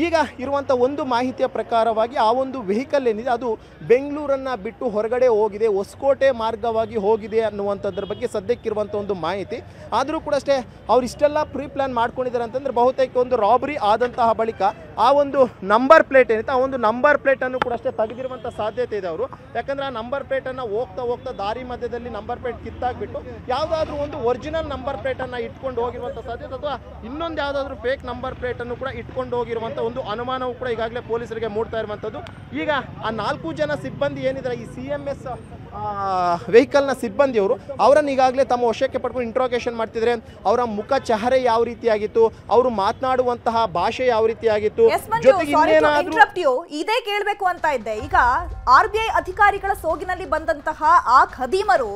ಈಗ ಇರುವಂಥ ಒಂದು ಮಾಹಿತಿಯ ಪ್ರಕಾರವಾಗಿ ಆ ಒಂದು ವೆಹಿಕಲ್ ಏನಿದೆ ಅದು ಬೆಂಗಳೂರನ್ನು ಬಿಟ್ಟು ಹೊರಗಡೆ ಹೋಗಿದೆ, ಹೊಸಕೋಟೆ ಮಾರ್ಗವಾಗಿ ಹೋಗಿದೆ ಅನ್ನುವಂಥದ್ರ ಬಗ್ಗೆ ಸದ್ಯಕ್ಕಿರುವಂಥ ಒಂದು ಮಾಹಿತಿ. ಆದರೂ ಕೂಡ ಅಷ್ಟೇ ಅವ್ರು ಇಷ್ಟೆಲ್ಲ ಪ್ರೀ ಪ್ಲ್ಯಾನ್ ಮಾಡ್ಕೊಂಡಿದ್ದಾರೆ ಅಂತಂದರೆ ಬಹುತೇಕ ಒಂದು ರಾಬರಿ ಆದಂತಹ ಬಳಿಕ ಆ ಒಂದು ನಂಬರ್ ಪ್ಲೇಟ್ ಏನಿತ್ತು ಆ ಒಂದು ನಂಬರ್ ಪ್ಲೇಟನ್ನು ಕೂಡ ಅಷ್ಟೇ ತೆಗೆದಿರುವಂಥ ಸಾಧ್ಯತೆ ಇದೆ ಅವರು. ಯಾಕಂದರೆ ಆ ನಂಬರ್ ಪ್ಲೇಟನ್ನು ಹೋಗ್ತಾ ದಾರಿ ಮಧ್ಯದಲ್ಲಿ ನಂಬರ್ ಪ್ಲೇಟ್ ಕಿತ್ತಾಕ್ಬಿಟ್ಟು ಯಾವುದಾದ್ರೂ ಒಂದು ಒರಿಜಿನಲ್ ನಂಬರ್ ಪ್ಲೇಟನ್ನು ಇಟ್ಕೊಂಡು ಹೋಗಿರುವಂಥ ಸಾಧ್ಯತೆ ಅಥವಾ ಇನ್ನೊಂದು ಯಾವುದಾದ್ರೂ ಫೇಕ್ ನಂಬರ್ ಪ್ಲೇಟನ್ನು ಕೂಡ ಇಟ್ಕೊಂಡು ಹೋಗಿರುವಂಥ ಒಂದು ಅನುಮಾನವೂ ಕೂಡ ಈಗಾಗಲೇ ಪೊಲೀಸರಿಗೆ ಮೂಡ್ತಾ ಇರುವಂಥದ್ದು. ಈಗ ಆ 4 ಜನ ಸಿಬ್ಬಂದಿ ಏನಿದ್ದಾರೆ ಈ CMS ವೆಹಿಕಲ್ನ ಸಿಬ್ಬಂದಿಯವರು ಅವರನ್ನು ಈಗಾಗಲೇ ತಮ್ಮ ವಶಕ್ಕೆ ಪಡ್ಕೊಂಡು ಇಂಟ್ರೋಗೇಷನ್ ಮಾಡ್ತಿದ್ರೆ. ಅವರ ಮುಖ ಚಹರೆ ಯಾವ ರೀತಿಯಾಗಿತ್ತು, ಅವರು ಮಾತನಾಡುವಂತಹ ಭಾಷೆ ಯಾವ ರೀತಿಯಾಗಿತ್ತು, ಇದೇ ಕೇಳಬೇಕು ಅಂತ ಇದ್ದೆ. ಈಗ RBI ಅಧಿಕಾರಿಗಳ ಸೋಗಿನಲ್ಲಿ ಬಂದಂತಹ ಆ ಖದೀಮರು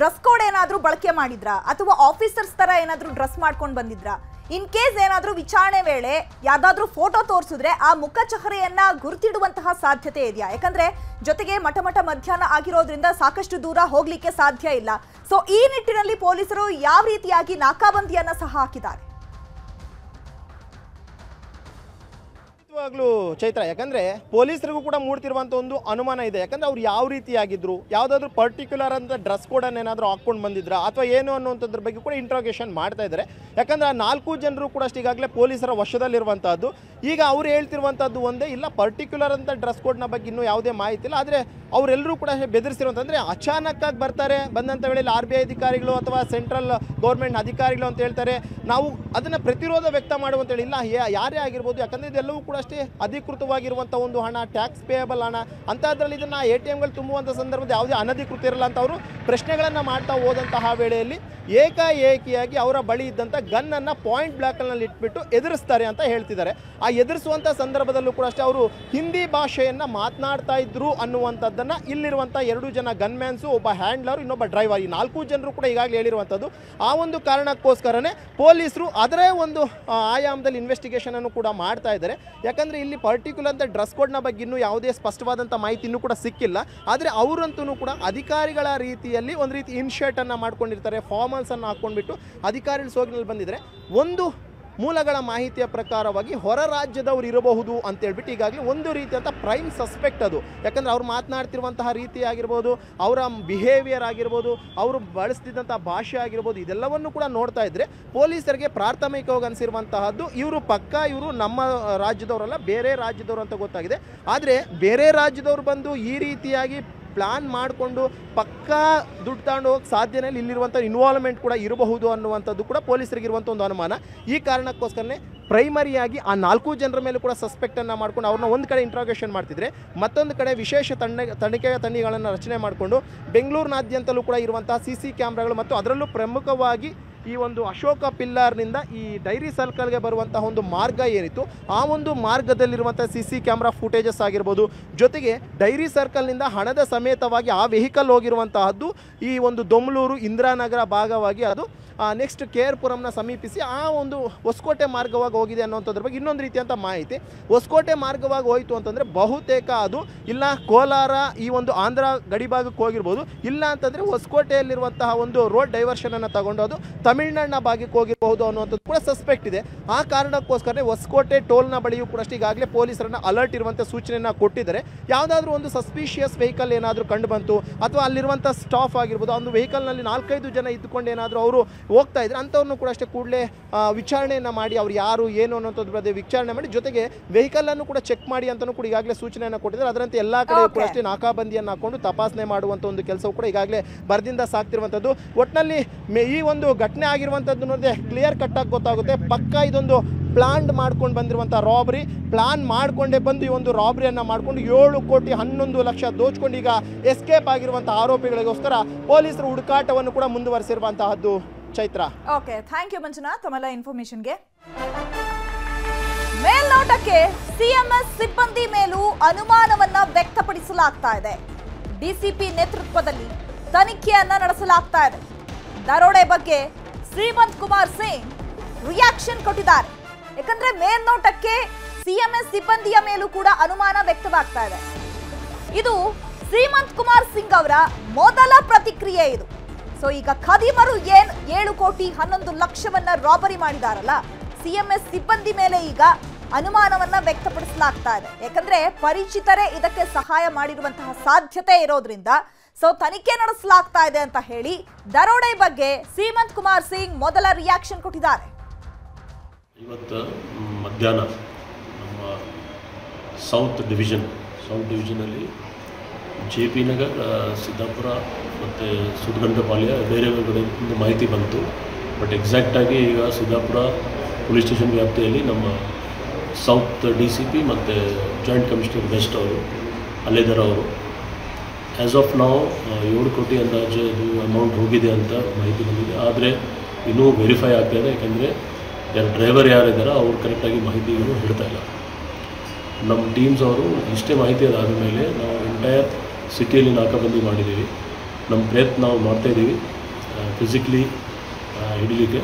ಡ್ರೆಸ್ ಕೋಡ್ ಏನಾದರೂ ಬಳಕೆ ಮಾಡಿದ್ರಾ ಅಥವಾ ಆಫೀಸರ್ಸ್ ತರ ಏನಾದರೂ ಡ್ರೆಸ್ ಮಾಡ್ಕೊಂಡು ಬಂದಿದ್ರಾ? ಇನ್ ಕೇಸ್ ಏನಾದರೂ ವಿಚಾರಣೆ ವೇಳೆ ಯಾವ್ದಾದ್ರೂ ಫೋಟೋ ತೋರಿಸಿದ್ರೆ ಆ ಮುಖ ಚಹರೆಯನ್ನ ಗುರುತಿಡುವಂತಹ ಸಾಧ್ಯತೆ ಇದೆಯಾ? ಯಾಕಂದ್ರೆ ಜೊತೆಗೆ ಮಠ ಮಧ್ಯಾಹ್ನ ಆಗಿರೋದ್ರಿಂದ ಸಾಕಷ್ಟು ದೂರ ಹೋಗ್ಲಿಕ್ಕೆ ಸಾಧ್ಯ ಇಲ್ಲ. ಸೊ ಈ ನಿಟ್ಟಿನಲ್ಲಿ ಪೊಲೀಸರು ಯಾವ ರೀತಿಯಾಗಿ ನಾಕಾಬಂದಿಯನ್ನ ಸಹ ಹಾಕಿದ್ದಾರೆ? ಚೈತ್ರ, ಯಾಕಂದ್ರೆ ಪೊಲೀಸರಿಗೂ ಕೂಡ ಮೂಡ್ತಿರುವಂಥ ಒಂದು ಅನುಮಾನ ಇದೆ. ಯಾಕಂದ್ರೆ ಅವ್ರು ಯಾವ ರೀತಿಯಾಗಿದ್ರು, ಯಾವುದಾದ್ರೂ ಪರ್ಟಿಕ್ಯುಲರ್ ಅಂತ ಡ್ರೆಸ್ ಕೋಡನ್ನು ಏನಾದರೂ ಹಾಕ್ಕೊಂಡು ಬಂದಿದ್ರಾ ಅಥವಾ ಏನು ಅನ್ನುವಂಥದ್ರ ಬಗ್ಗೆ ಕೂಡ ಇಂಟ್ರೋಗೇಷನ್ ಮಾಡ್ತಾ ಇದ್ದಾರೆ. ಯಾಕಂದ್ರೆ ಆ 4 ಜನರು ಕೂಡ ಅಷ್ಟು ಈಗಾಗಲೇ ಪೊಲೀಸರ ವಶದಲ್ಲಿರುವಂಥದ್ದು. ಈಗ ಅವ್ರು ಹೇಳ್ತಿರುವಂಥದ್ದು ಒಂದೇ, ಇಲ್ಲ ಪರ್ಟಿಕ್ಯುಲರ್ ಅಂತ ಡ್ರೆಸ್ ಕೋಡ್ನ ಬಗ್ಗೆ ಇನ್ನೂ ಯಾವುದೇ ಮಾಹಿತಿ ಇಲ್ಲ. ಆದರೆ ಅವರೆಲ್ಲರೂ ಕೂಡ ಬೆದರಿಸಿರುವಂತಂದರೆ ಅಚಾನಕ್ಕಾಗಿ ಬರ್ತಾರೆ, ಬಂದಂಥ ವೇಳೆಯಲ್ಲಿ RBI ಅಧಿಕಾರಿಗಳು ಅಥವಾ ಸೆಂಟ್ರಲ್ ಗೌರ್ಮೆಂಟ್ ಅಧಿಕಾರಿಗಳು ಅಂತ ಹೇಳ್ತಾರೆ, ನಾವು ಅದನ್ನು ಪ್ರತಿರೋಧ ವ್ಯಕ್ತ ಮಾಡುವಂತೇಳಿ. ಇಲ್ಲ, ಯಾರೇ ಆಗಿರ್ಬೋದು, ಯಾಕಂದರೆ ಇದೆಲ್ಲವೂ ಕೂಡ ಅಷ್ಟೇ ಅಧಿಕೃತವಾಗಿರುವಂಥ ಒಂದು ಹಣ, ಟ್ಯಾಕ್ಸ್ ಪೇಯಬಲ್ ಹಣ. ಅಂಥದ್ರಲ್ಲಿ ಇದನ್ನು ATMಗಳು ತುಂಬುವಂಥ ಸಂದರ್ಭದಲ್ಲಿ ಯಾವುದೇ ಅನಧಿಕೃತ ಇರಲ್ಲ ಅಂತ ಅವರು ಪ್ರಶ್ನೆಗಳನ್ನು ಮಾಡ್ತಾ ಹೋದಂತಹ ವೇಳೆಯಲ್ಲಿ ಏಕಾಏಕಿಯಾಗಿ ಅವರ ಬಳಿ ಇದ್ದಂಥ ಗನ್ನನ್ನು ಪಾಯಿಂಟ್ ಬ್ಲಾಕ್ನಲ್ಲಿ ಇಟ್ಬಿಟ್ಟು ಎದುರಿಸ್ತಾರೆ ಅಂತ ಹೇಳ್ತಿದ್ದಾರೆ. ಆ ಎದುರಿಸುವಂಥ ಸಂದರ್ಭದಲ್ಲೂ ಕೂಡ ಅಷ್ಟೇ ಅವರು ಹಿಂದಿ ಭಾಷೆಯನ್ನು ಮಾತನಾಡ್ತಾ ಇದ್ರು ಅನ್ನುವಂಥದ್ದನ್ನು ಇಲ್ಲಿರುವಂಥ 2 ಜನ ಗನ್ಮ್ಯಾನ್ಸು, ಒಬ್ಬ ಹ್ಯಾಂಡ್ಲರ್, ಇನ್ನೊಬ್ಬ ಡ್ರೈವರ್, ಈ 4 ಜನರು ಕೂಡ ಈಗಾಗಲೇ ಹೇಳಿರುವಂಥದ್ದು. ಆ ಒಂದು ಕಾರಣಕ್ಕೋಸ್ಕರನೇ ಪೊಲೀಸರು ಅದರೇ ಒಂದು ಆಯಾಮದಲ್ಲಿ ಇನ್ವೆಸ್ಟಿಗೇಷನ್ ಅನ್ನು ಕೂಡ ಮಾಡ್ತಾ ಇದ್ದಾರೆ. ಯಾಕಂದರೆ ಇಲ್ಲಿ ಪರ್ಟಿಕ್ಯುಲರ್ ಅಂತ ಡ್ರೆಸ್ ಕೋಡ್ನ ಬಗ್ಗೆ ಇನ್ನೂ ಯಾವುದೇ ಸ್ಪಷ್ಟವಾದಂಥ ಮಾಹಿತಿ ಇನ್ನೂ ಕೂಡ ಸಿಕ್ಕಿಲ್ಲ. ಆದರೆ ಅವರಂತೂ ಕೂಡ ಅಧಿಕಾರಿಗಳ ರೀತಿಯಲ್ಲಿ ಒಂದು ರೀತಿ ಇನ್ಶರ್ಟನ್ನು ಮಾಡ್ಕೊಂಡಿರ್ತಾರೆ, ಫಾರ್ಮಲ್ಸನ್ನು ಹಾಕ್ಕೊಂಡ್ಬಿಟ್ಟು ಅಧಿಕಾರಿಗಳು ಸೋಗಿನಲ್ಲಿ ಬಂದಿದ್ದಾರೆ. ಒಂದು ಮೂಲಗಳ ಮಾಹಿತಿಯ ಪ್ರಕಾರವಾಗಿ ಹೊರ ರಾಜ್ಯದವರು ಇರಬಹುದು ಅಂತೇಳ್ಬಿಟ್ಟು ಈಗಾಗಲೇ ಒಂದು ರೀತಿಯಂಥ ಪ್ರೈಮ್ ಸಸ್ಪೆಕ್ಟ್ ಅದು. ಯಾಕಂದರೆ ಅವ್ರು ಮಾತನಾಡ್ತಿರುವಂತಹ ರೀತಿ ಆಗಿರ್ಬೋದು, ಅವರ ಬಿಹೇವಿಯರ್ ಆಗಿರ್ಬೋದು, ಅವರು ಬಳಸ್ತಿದ್ದಂಥ ಭಾಷೆ ಆಗಿರ್ಬೋದು, ಇದೆಲ್ಲವನ್ನು ಕೂಡ ನೋಡ್ತಾ ಇದ್ದರೆ ಪೊಲೀಸರಿಗೆ ಪ್ರಾಥಮಿಕವಾಗಿ ಅನಿಸಿರುವಂತಹದ್ದು ಇವರು ನಮ್ಮ ರಾಜ್ಯದವರಲ್ಲ, ಬೇರೆ ರಾಜ್ಯದವರು ಅಂತ ಗೊತ್ತಾಗಿದೆ. ಆದರೆ ಬೇರೆ ರಾಜ್ಯದವರು ಬಂದು ಈ ರೀತಿಯಾಗಿ ಪ್ಲಾನ್ ಮಾಡಿಕೊಂಡು ಪಕ್ಕಾ ದುಡ್ಡು ತಗೊಂಡು ಹೋಗಕ್ಕೆ ಸಾಧ್ಯನೇ ಇಲ್ಲಿರುವಂಥ ಇನ್ವಾಲ್ವ್ಮೆಂಟ್ ಕೂಡ ಇರಬಹುದು ಅನ್ನುವಂಥದ್ದು ಕೂಡ ಪೊಲೀಸರಿಗೆ ಇರುವಂಥ ಒಂದು ಅನುಮಾನ. ಈ ಕಾರಣಕ್ಕೋಸ್ಕರನೇ ಪ್ರೈಮರಿಯಾಗಿ ಆ 4 ಜನರ ಮೇಲೂ ಕೂಡ ಸಸ್ಪೆಕ್ಟನ್ನು ಮಾಡ್ಕೊಂಡು ಅವ್ರನ್ನ ಒಂದು ಕಡೆ ಇಂಟ್ರಾಗೇಷನ್ ಮಾಡ್ತಿದ್ರೆ, ಮತ್ತೊಂದು ಕಡೆ ವಿಶೇಷ ತನಿಖೆಯ ತಂಡಗಳನ್ನು ರಚನೆ ಮಾಡಿಕೊಂಡು ಬೆಂಗಳೂರಿನಾದ್ಯಂತಲೂ ಕೂಡ ಇರುವಂತಹ CC ಕ್ಯಾಮ್ರಾಗಳು ಮತ್ತು ಅದರಲ್ಲೂ ಪ್ರಮುಖವಾಗಿ ಈ ಒಂದು ಅಶೋಕ ಪಿಲ್ಲರ್ನಿಂದ ಈ ಡೈರಿ ಸರ್ಕಲ್ಗೆ ಬರುವಂತಹ ಒಂದು ಮಾರ್ಗ ಏನಿತ್ತು ಆ ಒಂದು ಮಾರ್ಗದಲ್ಲಿರುವಂಥ CC ಕ್ಯಾಮ್ರಾ ಫುಟೇಜಸ್ ಆಗಿರ್ಬೋದು, ಜೊತೆಗೆ ಡೈರಿ ಸರ್ಕಲ್ನಿಂದ ಹಣದ ಸಮೇತವಾಗಿ ಆ ವೆಹಿಕಲ್ ಹೋಗಿರುವಂತಹದ್ದು ಈ ಒಂದು ದೊಮ್ಲೂರು ಇಂದಿರಾನಗರ ಭಾಗವಾಗಿ ಅದು ನೆಕ್ಸ್ಟ್ KR ಪುರಂನ ಸಮೀಪಿಸಿ ಆ ಒಂದು ಹೊಸಕೋಟೆ ಮಾರ್ಗವಾಗಿ ಹೋಗಿದೆ ಅನ್ನೋಂಥದ್ರ ಬಗ್ಗೆ ಇನ್ನೊಂದು ರೀತಿಯಂಥ ಮಾಹಿತಿ. ಹೊಸಕೋಟೆ ಮಾರ್ಗವಾಗಿ ಹೋಯಿತು ಅಂತಂದರೆ ಬಹುತೇಕ ಅದು ಇಲ್ಲ ಕೋಲಾರ ಈ ಒಂದು ಆಂಧ್ರ ಗಡಿ ಭಾಗಕ್ಕೆ ಹೋಗಿರ್ಬೋದು, ಇಲ್ಲ ಅಂತಂದರೆ ಹೊಸಕೋಟೆಯಲ್ಲಿರುವಂತಹ ಒಂದು ರೋಡ್ ಡೈವರ್ಷನನ್ನು ತಗೊಂಡು ಅದು ತಮಿಳ್ನಾಡಿನ ಭಾಗಕ್ಕೆ ಹೋಗಿರಬಹುದು ಅನ್ನುವಂಥದ್ದು ಕೂಡ ಸಸ್ಪೆಕ್ಟ್ ಇದೆ. ಆ ಕಾರಣಕ್ಕೋಸ್ಕರ ಹೊಸಕೋಟೆ ಟೋಲ್ನ ಬಳಿಯೂ ಕೂಡ ಈಗಾಗಲೇ ಪೊಲೀಸರನ್ನು ಅಲರ್ಟ್ ಇರುವಂಥ ಸೂಚನೆಯನ್ನು ಕೊಟ್ಟಿದ್ದಾರೆ. ಯಾವುದಾದ್ರೂ ಒಂದು ಸಸ್ಪಿಷಿಯಸ್ ವೆಹಿಕಲ್ ಏನಾದರೂ ಕಂಡು ಬಂತು ಅಥವಾ ಅಲ್ಲಿರುವಂಥ ಸ್ಟಾಫ್ ಆಗಿರ್ಬೋದು, ಒಂದು ವೆಹಿಕಲ್ನಲ್ಲಿ 4-5 ಜನ ಇದ್ದುಕೊಂಡು ಏನಾದರೂ ಅವರು ಹೋಗ್ತಾ ಇದ್ರೆ ಅಂಥವ್ರನ್ನೂ ಕೂಡ ಅಷ್ಟೇ ಕೂಡಲೇ ವಿಚಾರಣೆಯನ್ನು ಮಾಡಿ ಅವ್ರು ಯಾರು ಏನು ಅನ್ನೋಂಥದ್ರ ಬಗ್ಗೆ ವಿಚಾರಣೆ ಮಾಡಿ ಜೊತೆಗೆ ವೆಹಿಕಲನ್ನು ಕೂಡ ಚೆಕ್ ಮಾಡಿ ಅಂತಲೂ ಕೂಡ ಈಗಾಗಲೇ ಸೂಚನೆಯನ್ನು ಕೊಟ್ಟಿದ್ದಾರೆ. ಅದರಂತೆ ಎಲ್ಲ ಕಡೆ ಕೂಡ ಅಷ್ಟೇ ನಾಕಾಬಂದಿಯನ್ನು ಹಾಕೊಂಡು ತಪಾಸಣೆ ಮಾಡುವಂಥ ಒಂದು ಕೆಲಸವು ಕೂಡ ಈಗಾಗಲೇ ಬರದಿಂದ ಸಾಕ್ತಿರುವಂಥದ್ದು. ಒಟ್ಟಿನಲ್ಲಿ ಈ ಒಂದು ಘಟನೆ ಆಗಿರುವಂಥದ್ದು ನೋಡಿದ್ರೆ ಕ್ಲಿಯರ್ ಕಟ್ಟಾಗಿ ಗೊತ್ತಾಗುತ್ತೆ. ಪಕ್ಕ ಇದೊಂದು ಪ್ಲಾನ್ ಮಾಡ್ಕೊಂಡು ಬಂದಿರುವಂಥ ರಾಬರಿ, ಪ್ಲಾನ್ ಮಾಡಿಕೊಂಡೇ ಬಂದು ಈ ಒಂದು ರಾಬರಿಯನ್ನು ಮಾಡಿಕೊಂಡು 7,11,00,000 ದೋಚ್ಕೊಂಡು ಈಗ ಎಸ್ಕೇಪ್ ಆಗಿರುವಂಥ ಆರೋಪಿಗಳಿಗೋಸ್ಕರ ಪೊಲೀಸರು ಹುಡುಕಾಟವನ್ನು ಕೂಡ ಮುಂದುವರಿಸಿರುವಂತಹದ್ದು. Chaitra, okay, thank you Manjunath ತಮ್ಮೆಲ್ಲ ಇನ್ಫಾರ್ಮೇಶನ್ಗೆ. ಮೇಲ್ನೋಟಕ್ಕೆ CMS ಸಿಬ್ಬಂದಿ ಮೇಲೂ ಅನುಮಾನವನ್ನ ವ್ಯಕ್ತಪಡಿಸಲಾಗ್ತಾ ಇದೆ. ಡಿಸಿಪಿ ನೇತೃತ್ವದಲ್ಲಿ ತನಿಖೆಯನ್ನ ನಡೆಸಲಾಗ್ತಾ ಇದೆ. ದರೋಡೆ ಬಗ್ಗೆ ಶ್ರೀಮಂತ್ ಕುಮಾರ್ ಸಿಂಗ್ ರಿಯಾಕ್ಷನ್ ಕೊಟ್ಟಿದ್ದಾರೆ. ಯಾಕಂದ್ರೆ ಮೇಲ್ನೋಟಕ್ಕೆ CMS ಸಿಬ್ಬಂದಿಯ ಮೇಲೂ ಕೂಡ ಅನುಮಾನ ವ್ಯಕ್ತವಾಗ್ತಾ ಇದೆ. ಇದು ಶ್ರೀಮಂತ್ ಕುಮಾರ್ ಸಿಂಗ್ ಅವರ ಮೊದಲ ಪ್ರತಿಕ್ರಿಯೆ ಇದು. ಸೊ ಈಗ ಖದೀಮರು 7,11,00,000 ರಾಬರಿ ಮಾಡಿದಾರಲ್ಲ, CMS ಸಿಬ್ಬಂದಿ ಮೇಲೆ ಈಗ ಅನುಮಾನವನ್ನ ವ್ಯಕ್ತಪಡಿಸಲಾಗ್ತಾ ಇದೆ. ಯಾಕಂದ್ರೆ ಪರಿಚಿತರೇ ಇದಕ್ಕೆ ಸಹಾಯ ಮಾಡಿರುವಂತಹ ಸಾಧ್ಯತೆ ಇರೋದ್ರಿಂದ ಸೊ ತನಿಖೆ ನಡೆಸಲಾಗ್ತಾ ಇದೆ ಅಂತ ಹೇಳಿ ದರೋಡೆ ಬಗ್ಗೆ ಶ್ರೀಮಂತ್ ಕುಮಾರ್ ಸಿಂಗ್ ಮೊದಲ ರಿಯಾಕ್ಷನ್ ಕೊಟ್ಟಿದ್ದಾರೆ. ಇವತ್ತು ಮಧ್ಯಾಹ್ನ ನಮ್ಮ ಸೌತ್ ಡಿವಿಷನಲ್ಲಿ JP ನಗರ್, ಸಿದ್ದಾಪುರ ಮತ್ತು ಸುದ್ಗಂಡಪಾಳ್ಯ ಬೇರೆ ಕಡೆಯಿಂದ ಮಾಹಿತಿ ಬಂತು. ಬಟ್ ಎಕ್ಸಾಕ್ಟಾಗಿ ಈಗ ಸಿದ್ದಾಪುರ ಪೊಲೀಸ್ ಸ್ಟೇಷನ್ ವ್ಯಾಪ್ತಿಯಲ್ಲಿ ನಮ್ಮ ಸೌತ್ DCP ಮತ್ತು ಜಾಯಿಂಟ್ ಕಮಿಷನರ್ ವೆಸ್ಟ್ ಅವರು ಅಲ್ಲಿದ್ದಾರೆ. ಅವರು ಆ್ಯಸ್ ಆಫ್ ನಾವು 7 ಕೋಟಿ ಅಂದಾಜು ಅದು ಅಮೌಂಟ್ ಹೋಗಿದೆ ಅಂತ ಮಾಹಿತಿ ಬಂದಿದೆ. ಆದರೆ ಇನ್ನೂ ವೆರಿಫೈ ಆಗ್ತಾಯಿದೆ. ಯಾಕೆಂದರೆ ಡ್ರೈವರ್ ಯಾರಿದ್ದಾರೋ ಅವ್ರು ಕರೆಕ್ಟಾಗಿ ಮಾಹಿತಿಗಳು ಹೇಳ್ತಾ ಇಲ್ಲ. ನಮ್ಮ ಟೀಮ್ಸ್ ಅವರು ಇಷ್ಟೇ ಮಾಹಿತಿ ಅದಾದ ಮೇಲೆ ನಾವು ಎಂಟೈರ್ ಸಿಟಿಯಲ್ಲಿ ನಾಕಾಬಂದಿ ಮಾಡಿದ್ದೀವಿ. ನಮ್ಮ ಪ್ರಯತ್ನ ನಾವು ಮಾಡ್ತಾಯಿದ್ದೀವಿ ಫಿಸಿಕಲಿ ಹಿಡಿಲಿಕ್ಕೆ.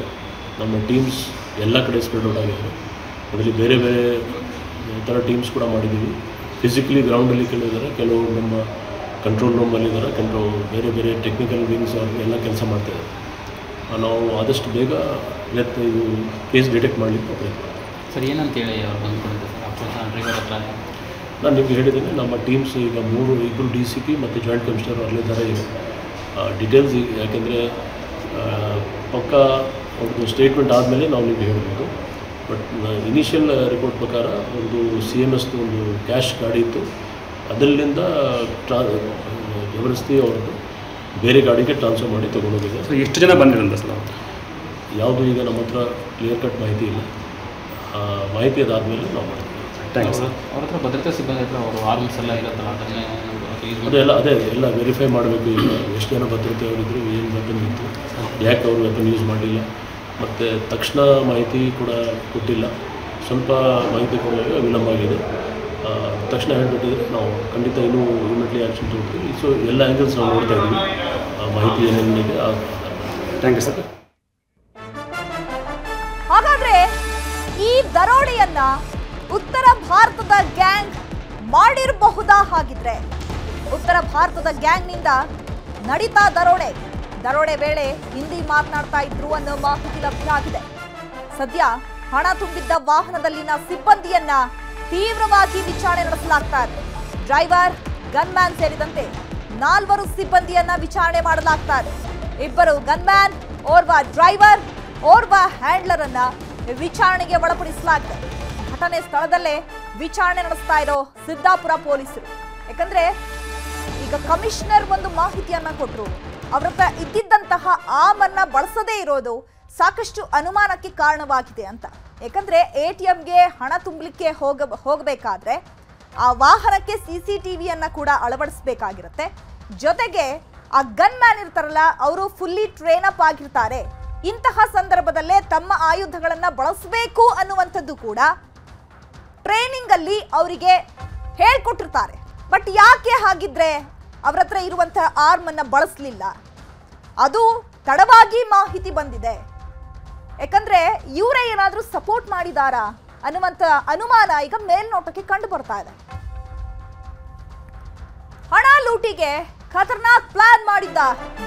ನಮ್ಮ ಟೀಮ್ಸ್ ಎಲ್ಲ ಕಡೆ ಸ್ಪ್ರೆಡ್ ಔಟ್ ಆಗಿದ್ದಾರೆ. ಅದರಲ್ಲಿ ಬೇರೆ ಬೇರೆ ಥರ ಟೀಮ್ಸ್ ಕೂಡ ಮಾಡಿದ್ದೀವಿ. ಫಿಸಿಕಲಿ ಗ್ರೌಂಡಲ್ಲಿ ಕೆಲವಿದ್ದಾರೆ, ಕೆಲವು ನಮ್ಮ ಕಂಟ್ರೋಲ್ ರೂಮಲ್ಲಿದ್ದಾರೆ, ಕೆಲವು ಬೇರೆ ಬೇರೆ ಟೆಕ್ನಿಕಲ್ ವಿಂಗ್ಸ್ ಅವರು ಎಲ್ಲ ಕೆಲಸ ಮಾಡ್ತಾಯಿದ್ದಾರೆ. ನಾವು ಆದಷ್ಟು ಬೇಗ ಇದು ಕೇಸ್ ಡಿಟೆಕ್ಟ್ ಮಾಡಲಿಕ್ಕೆ ಪ್ರಯತ್ನ ಮಾಡ್ತೀವಿ. ಸರ್, ಏನಂತೇಳಿ ಅವ್ರು ಬಂದ್ಕೊಂಡಿದ್ದಾರೆ ಸರ್ ಡ್ರೈವರ್ ಹತ್ರ? ನಾನು ನಿಮಗೆ ಹೇಳಿದ್ದೀನಿ, ನಮ್ಮ ಟೀಮ್ಸ್ ಈಗ 2 DCP ಮತ್ತು ಜಾಯಿಂಟ್ ಕಮಿಷನರ್ ಅಲ್ಲಿದ್ದಾರೆ. ಈಗ ಡೀಟೇಲ್ಸ್ ಯಾಕೆಂದರೆ ಪಕ್ಕ ಒಂದು ಸ್ಟೇಟ್ಮೆಂಟ್ ಆದಮೇಲೆ ನಾವು ನಿಮಗೆ ಹೇಳ್ಬೋದು. ಬಟ್ ಇನಿಷಿಯಲ್ ರಿಪೋರ್ಟ್ ಪ್ರಕಾರ ಒಂದು CMSದು ಒಂದು ಕ್ಯಾಶ್ ಗಾಡಿ ಇತ್ತು, ಅದರಿಂದ ಜಬರ್ದಸ್ತಿ ಅವ್ರದ್ದು ಬೇರೆ ಗಾಡಿಗೆ ಟ್ರಾನ್ಸ್ಫರ್ ಮಾಡಿ ತೊಗೊಂಡೋಗಿದೆ. ಸೊ ಎಷ್ಟು ಜನ ಬಂದಿರಂತ ಸರ್? ಯಾವುದು ಈಗ ನಮ್ಮ ಹತ್ರ ಕ್ಲಿಯರ್ ಕಟ್ ಮಾಹಿತಿ ಇಲ್ಲ. ಮಾಹಿತಿ ಅದಾದಮೇಲೆ ನಾವು ಮಾಡ್ತೀವಿ. ಥ್ಯಾಂಕ್ಸ್. ಅವ್ರ ಹತ್ರ ಭದ್ರತಾ ಸಿಬ್ಬಂದಿ ಹತ್ರ ಅವರು ಆರ್ಮ್ಸ್ ಎಲ್ಲ ಇರುತ್ತಲ್ಲ, ಅದೆಲ್ಲ ಎಲ್ಲ ವೆರಿಫೈ ಮಾಡಬೇಕು. ಈಗ ಎಷ್ಟು ಜನ ಭದ್ರತೆ ಅವರಿದ್ದರು, ಏನು ವೆಪನ್ ಇತ್ತು, ಯಾಕೆ ಅವರು ವೆಪನ್ ಯೂಸ್ ಮಾಡಲಿಲ್ಲ, ಮತ್ತು ತಕ್ಷಣ ಮಾಹಿತಿ ಕೂಡ ಕೊಟ್ಟಿಲ್ಲ. ಸ್ವಲ್ಪ ಮಾಹಿತಿ ಕೊಡುವಾಗ ವಿಳಂಬ ಆಗಿದೆ. ತಕ್ಷಣ ಹೇಳಿಬಿಟ್ಟಿದ್ರೆ ನಾವು ಖಂಡಿತ ಇನ್ನೂ ಇಮಿಡಿಯೇಟ್ಲಿ ಆ್ಯಕ್ಷನ್ ತೊಗೊಳ್ತೀವಿ. ಸೊ ಎಲ್ಲ ಆ್ಯಂಗಲ್ಸ್ ನಾವು ನೋಡ್ತಾ ಇದ್ದೀವಿ, ಮಾಹಿತಿ ಏನೇನಿದೆ. Thank you sir. ಹಾಗಾದ್ರೆ ಈ ದರೋಡೆಯನ್ನ ಉತ್ತರ ಭಾರತದ ಗ್ಯಾಂಗ್ ಮಾಡಿರಬಹುದಾ? ಹಾಗಿದ್ರೆ ಉತ್ತರ ಭಾರತದ ಗ್ಯಾಂಗ್ನಿಂದ ನಡೀತಾ ದರೋಡೆ ವೇಳೆ ಹಿಂದಿ ಮಾತನಾಡ್ತಾ ಇದ್ರು ಅನ್ನೋ ಮಾಹಿತಿ ಲಭ್ಯ ಆಗಿದೆ. ಸದ್ಯ ಹಣ ತುಂಬಿದ್ದ ವಾಹನದಲ್ಲಿನ ಸಿಬ್ಬಂದಿಯನ್ನ ತೀವ್ರವಾಗಿ ವಿಚಾರಣೆ ನಡೆಸಲಾಗ್ತಾ ಇದೆ. ಡ್ರೈವರ್, ಗನ್ಮ್ಯಾನ್ ಸೇರಿದಂತೆ 4 ಸಿಬ್ಬಂದಿಯನ್ನ ವಿಚಾರಣೆ ಮಾಡಲಾಗ್ತಾ ಇದೆ. 2 ಗನ್ಮ್ಯಾನ್, ಓರ್ವ ಡ್ರೈವರ್, ಓರ್ವ ಹ್ಯಾಂಡ್ಲರ್ ಅನ್ನ ವಿಚಾರಣೆಗೆ ಒಳಪಡಿಸಲಾಗಿದೆ. ಘಟನೆ ಸ್ಥಳದಲ್ಲೇ ವಿಚಾರಣೆ ನಡೆಸ್ತಾ ಇರೋ ಸಿದ್ದಾಪುರ ಪೊಲೀಸರು. ಯಾಕಂದ್ರೆ ಈಗ ಕಮಿಷನರ್ ಒಂದು ಮಾಹಿತಿಯನ್ನ ಕೊಟ್ಟರು, ಅವ್ರ ಹತ್ರ ಇದ್ದಿದ್ದಂತಹ ಆಮನ್ನ ಬಳಸದೇ ಇರೋದು ಸಾಕಷ್ಟು ಅನುಮಾನಕ್ಕೆ ಕಾರಣವಾಗಿದೆ ಅಂತ. ಯಾಕಂದ್ರೆ ATMಗೆ ಹಣ ತುಂಬಲಿಕ್ಕೆ ಹೋಗಬೇಕಾದ್ರೆ ಆ ವಾಹನಕ್ಕೆ CCTVಯನ್ನ ಕೂಡ ಅಳವಡಿಸಬೇಕಾಗಿರುತ್ತೆ. ಜೊತೆಗೆ ಆ ಗನ್ ಮ್ಯಾನ್ ಇರ್ತಾರಲ್ಲ, ಅವರು ಫುಲ್ಲಿ ಟ್ರೈನ್ ಅಪ್ ಆಗಿರ್ತಾರೆ. ಇಂತಹ ಸಂದರ್ಭದಲ್ಲೇ ತಮ್ಮ ಆಯುಧಗಳನ್ನ ಬಳಸಬೇಕು ಅನ್ನುವಂಥದ್ದು ಕೂಡ ಟ್ರೈನಿಂಗ್ ಅಲ್ಲಿ ಅವರಿಗೆ ಹೇಳ್ಕೊಟ್ಟಿರ್ತಾರೆ. ಬಟ್ ಯಾಕೆ ಹಾಗಿದ್ರೆ ಅವರ ಹತ್ರ ಇರುವಂತಹ ಆರ್ಮ್ ಅನ್ನ ಬಳಸಲಿಲ್ಲ? ಅದು ತಡವಾಗಿ ಮಾಹಿತಿ ಬಂದಿದೆ. ಯಾಕಂದ್ರೆ ಇವರೇ ಏನಾದ್ರೂ ಸಪೋರ್ಟ್ ಮಾಡಿದಾರಾ ಅನ್ನುವಂತ ಅನುಮಾನ ಈಗ ಮೇಲ್ನೋಟಕ್ಕೆ ಕಂಡು ಬರ್ತಾ ಇದೆ. ಹಣ ಲೂಟಿಗೆ ಖತರ್ನಾಕ್ ಪ್ಲಾನ್ ಮಾಡಿದ್ದ